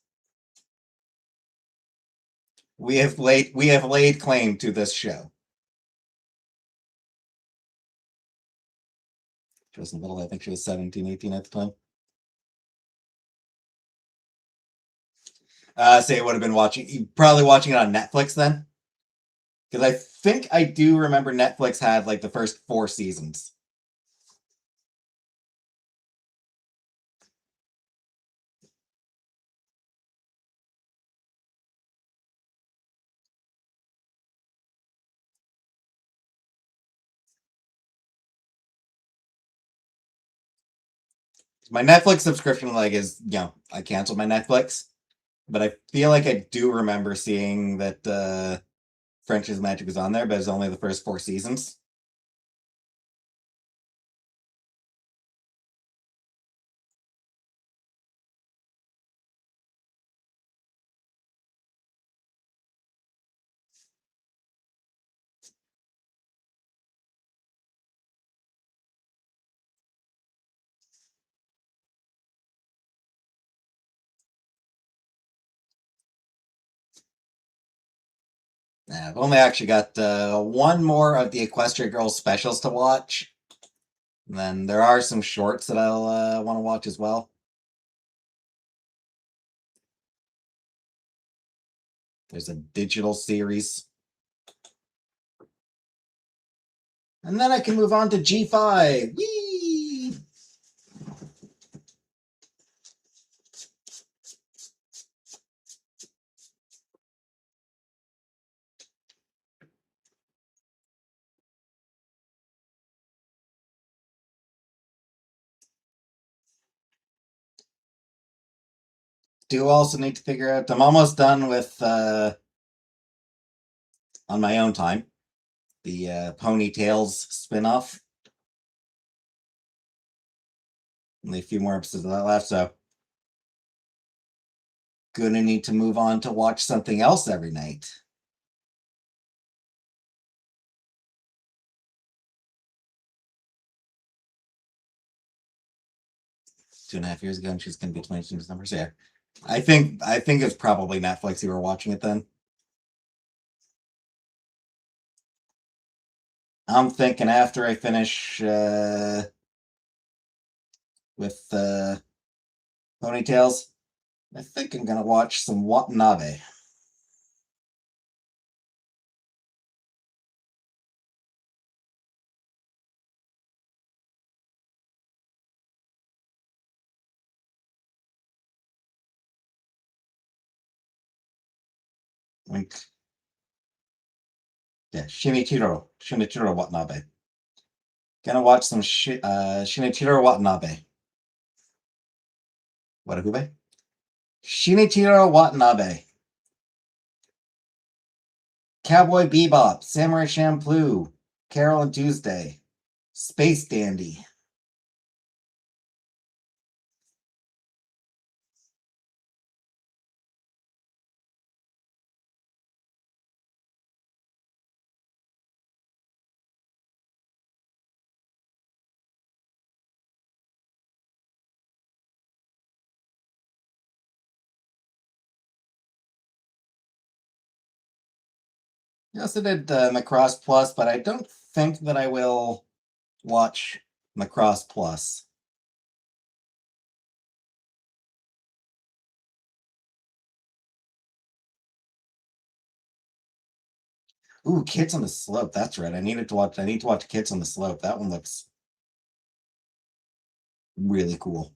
We have laid claim to this show. She was little, I think she was 17, 18 at the time. Say it would have been probably watching it on Netflix then. Because I think I do remember Netflix had like the first 4 seasons. My Netflix subscription is, I canceled my Netflix, but I feel like I do remember seeing that French's Magic was on there, but it's only the first 4 seasons. I've only actually got one more of the Equestria Girls specials to watch. And then there are some shorts that I'll want to watch as well. There's a digital series. And then I can move on to G5. Whee! Do also need to figure out, I'm almost done with, on my own time, the Ponytails spinoff. Only a few more episodes of that left, so gonna need to move on to watch something else every night. Two and a half years ago, and she's gonna be 22 in December. So yeah, I think it's probably Netflix you were watching it then. I'm thinking after I finish with Ponytails, I think I'm gonna watch some Watanabe. Like, yeah, Shinichiro Watanabe. Gonna watch some Shinichiro Watanabe. Watanabe? Shinichiro Watanabe. Cowboy Bebop, Samurai Champloo, Carol and Tuesday, Space Dandy. I also did Macross Plus, but I don't think that I will watch Macross Plus. Ooh, Kids on the Slope. That's right. I need to watch Kids on the Slope. That one looks really cool.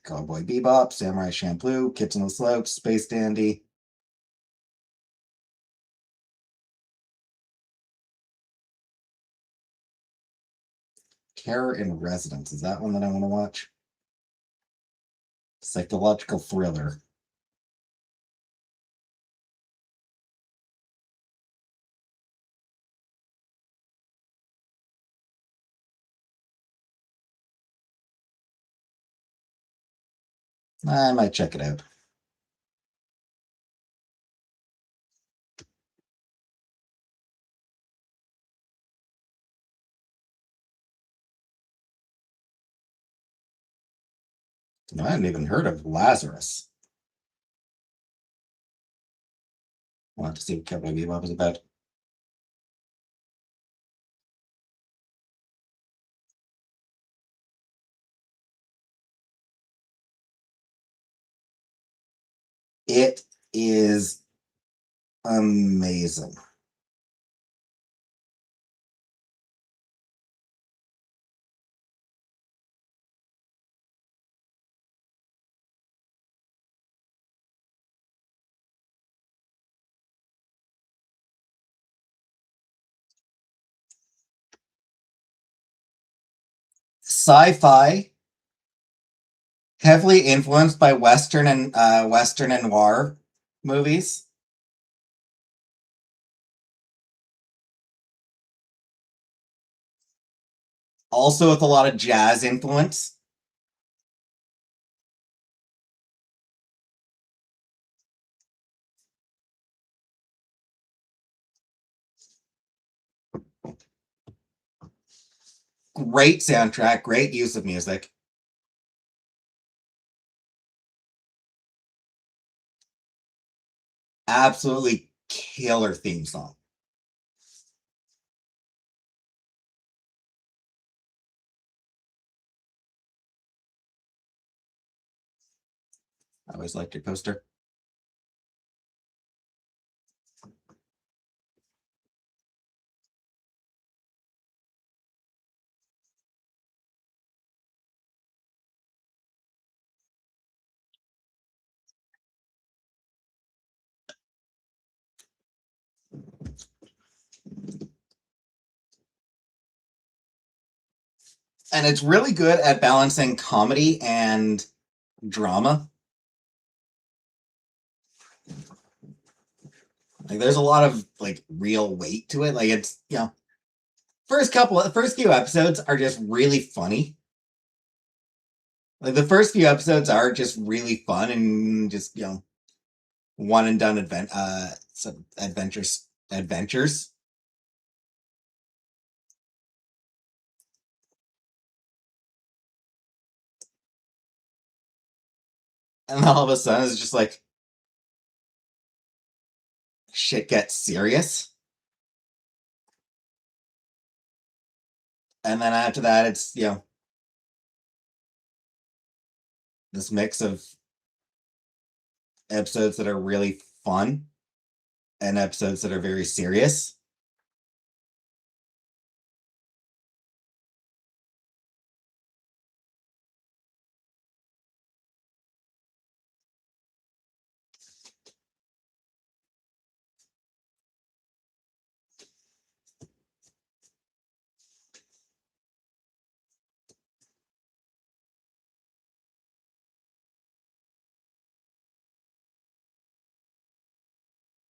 Cowboy Bebop, Samurai Champloo, Kids on the Slope, Space Dandy. Terror in Residence. Is that one that I want to watch? Psychological thriller. I might check it out. I hadn't even heard of Lazarus. I want to see what Cowboy Bebop is about. It is amazing. Sci-fi, heavily influenced by Western and noir movies. Also with a lot of jazz influence. Great soundtrack, great use of music. Absolutely killer theme song. I always liked your poster. And it's really good at balancing comedy and drama. Like there's a lot of like real weight to it. Like it's, you know, first few episodes are just really funny. Like the first few episodes are just really fun and just, you know, one and done some adventures. And all of a sudden it's just like shit gets serious. And then after that it's, you know, this mix of episodes that are really fun and episodes that are very serious.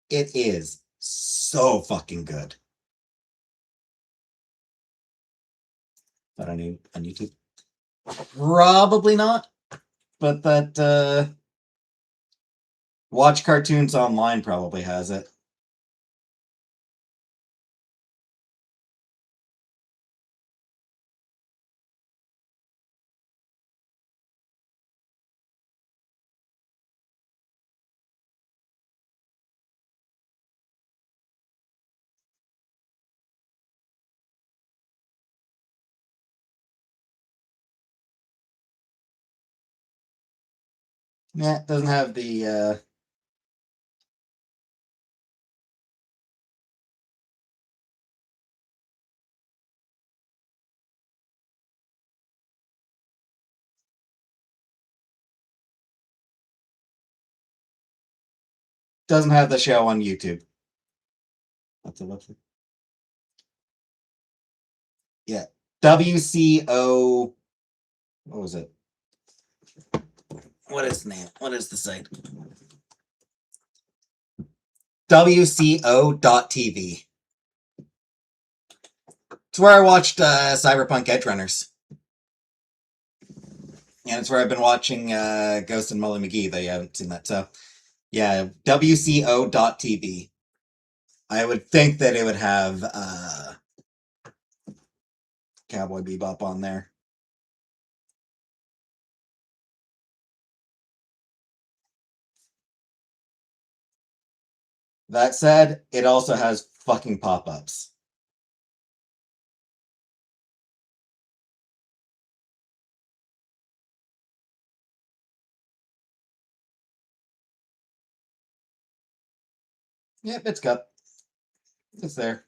It is so fucking good. But on YouTube? Probably not. But that Watch Cartoons Online probably has it. Yeah, it doesn't have the show on YouTube. What's the website? Yeah. WCO. What was it? What is the name? What is the site? WCO.TV. It's where I watched Cyberpunk Edge Runners. And it's where I've been watching Ghost and Molly McGee, though you haven't seen that. So, yeah, WCO.TV. I would think that it would have Cowboy Bebop on there. That said, it also has fucking pop-ups. Yep, it's got. It's there.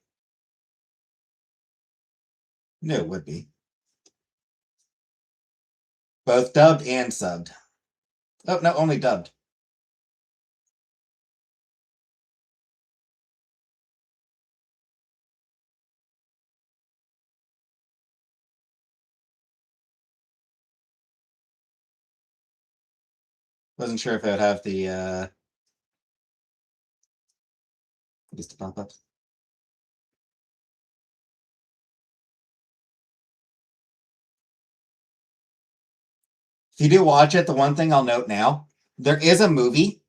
No, it would be. Both dubbed and subbed. Oh, no, only dubbed. Wasn't sure if it would have the just the pop-ups. If you do watch it, the one thing I'll note now, there is a movie.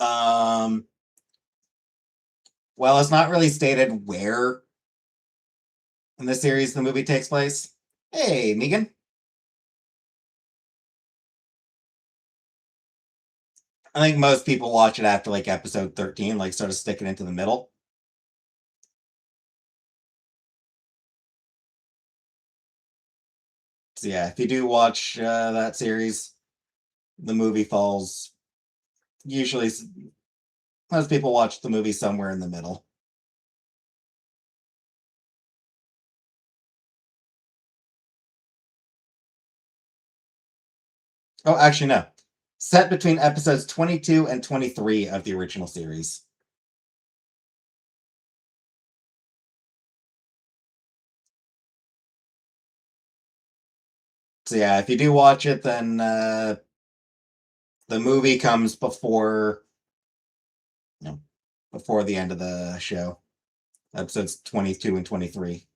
Well, it's not really stated where in the series the movie takes place. Hey, Megan. I think most people watch it after like episode 13, like sort of sticking into the middle. So yeah, if you do watch that series, the movie falls. Usually, most people watch the movie somewhere in the middle. Oh, actually, no. Set between episodes 22 and 23 of the original series. So yeah, if you do watch it, then the movie comes before, you know, before the end of the show. Episodes 22 and 23.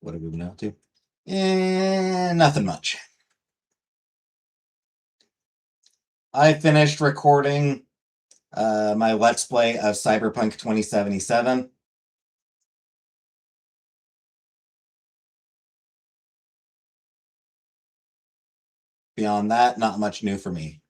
What have we been up to? Nothing much. I finished recording my Let's Play of Cyberpunk 2077. Beyond that, not much new for me.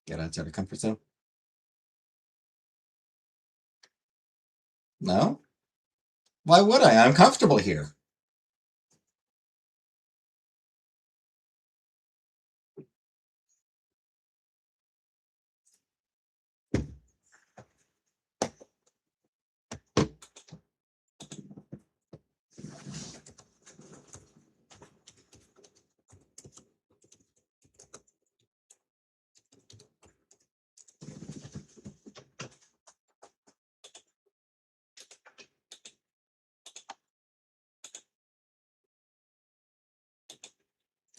Get outside of comfort zone. No? Why would I? I'm comfortable here.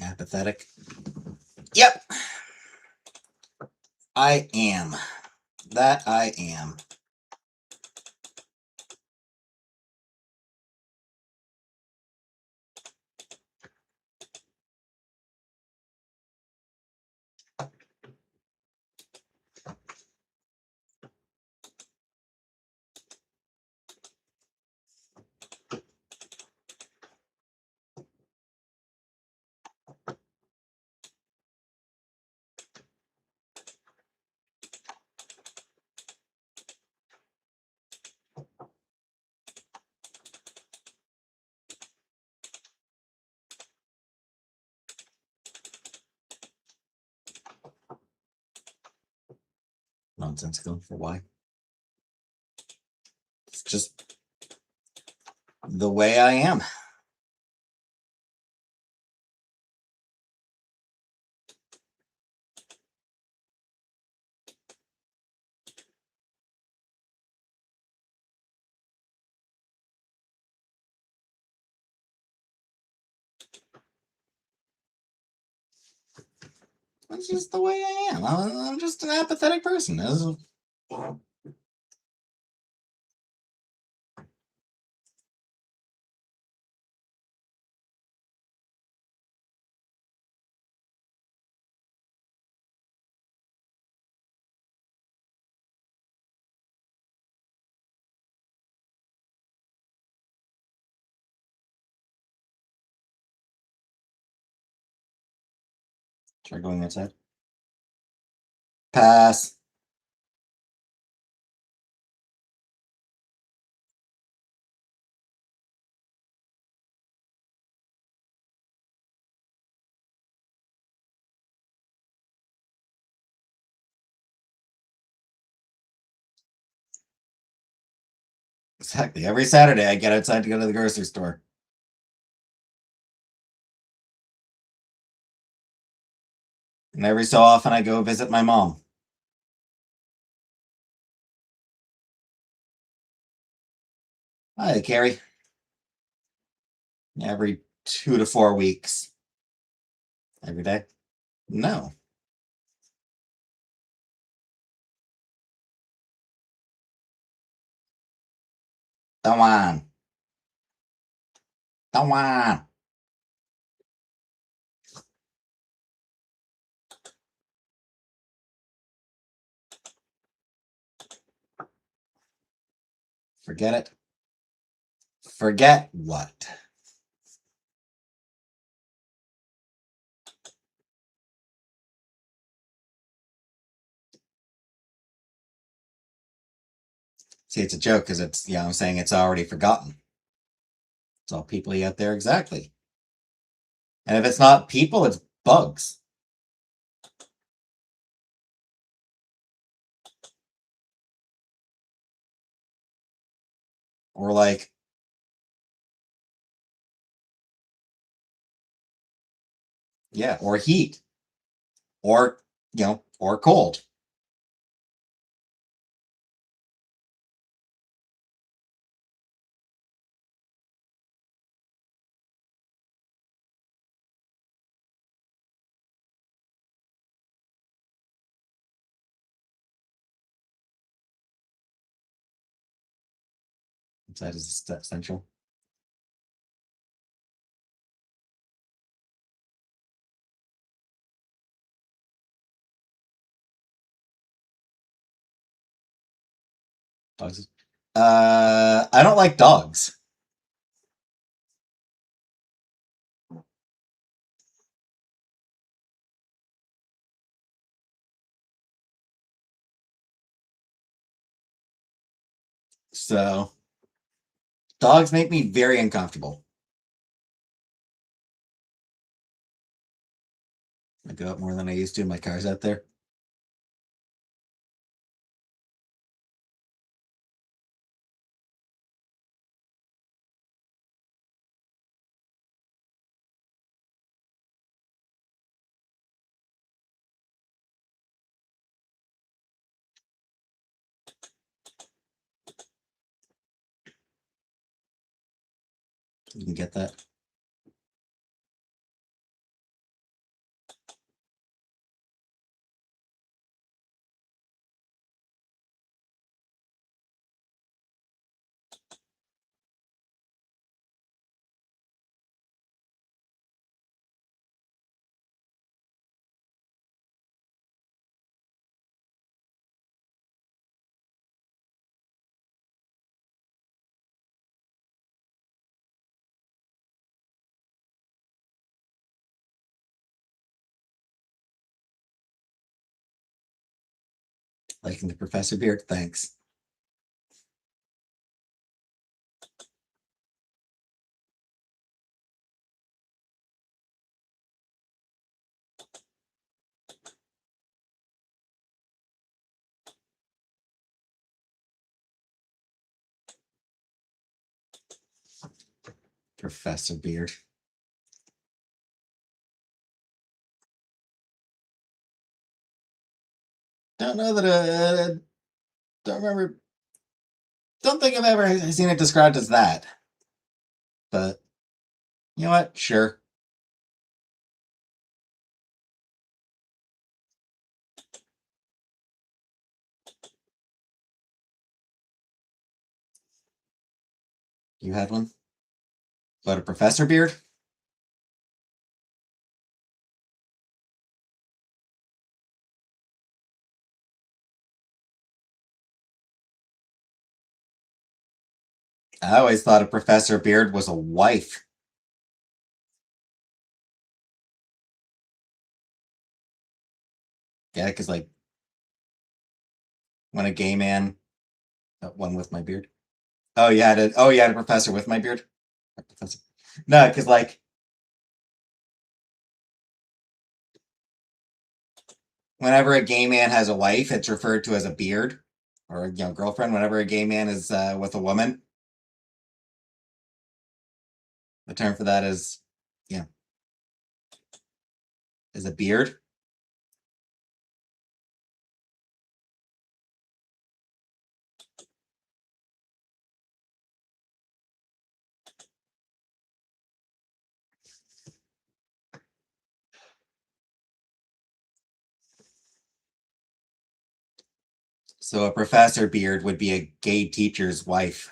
Apathetic. Yep, I am. That I am. Nonsensical for why? It's just the way I am. That's just the way I am. I'm just an apathetic person. Try going outside. Pass. Exactly. Every Saturday I get outside to go to the grocery store. And every so often I go visit my mom. Hi, Carrie. Every 2 to 4 weeks. Every day? No. Come on. Don't want. Forget it. Forget what? See, it's a joke because it's, I'm saying it's already forgotten. It's all people out there, exactly. And if it's not people, it's bugs. Or like, yeah, or heat. Or, or cold. That is essential. Dogs. I don't like dogs. So dogs make me very uncomfortable. I go out more than I used to. My car's out there. You can get that. Liking the Professor Beard. Thanks. Professor Beard. Don't know that. Don't remember. Don't think I've ever seen it described as that. But you know what? Sure. You had one. But a Professor Beard. I always thought a Professor Beard was a wife. Yeah, because like when a gay man, one with my beard. Oh, you had a. Oh, you had a professor with my beard. Professor. No, because like whenever a gay man has a wife, it's referred to as a beard or girlfriend. Whenever a gay man is with a woman, the term for that is yeah is a beard. So a professor beard would be a gay teacher's wife.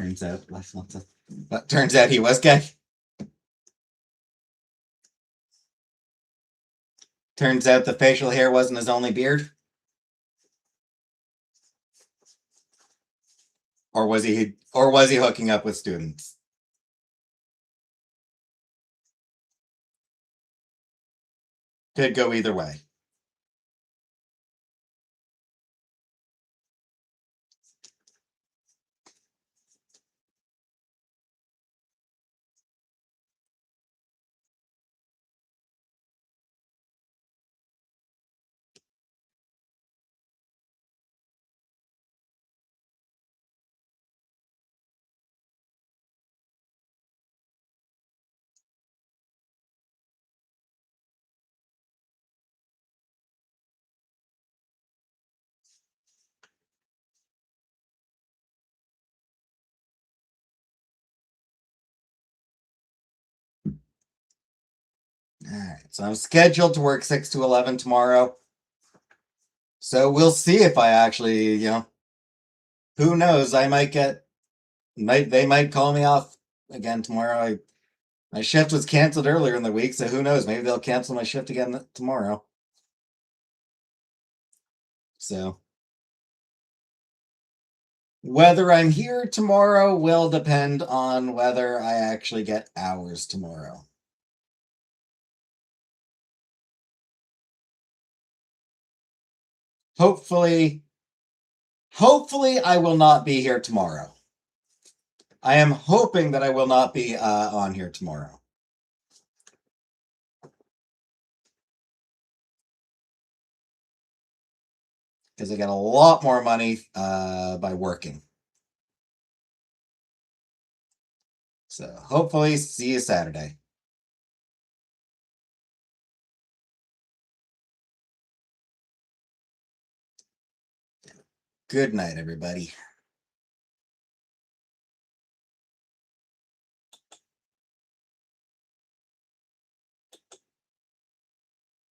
Turns out that's not the. But turns out he was gay. Turns out the facial hair wasn't his only beard. Or was he hooking up with students? Could go either way. All right, so I'm scheduled to work 6 to 11 tomorrow. So we'll see if I actually, who knows? I might they might call me off again tomorrow. My shift was canceled earlier in the week, so who knows? Maybe they'll cancel my shift again tomorrow. So whether I'm here tomorrow will depend on whether I actually get hours tomorrow. Hopefully I will not be here tomorrow. I am hoping that I will not be on here tomorrow. Because I get a lot more money by working. So hopefully see you Saturday. Good night, everybody.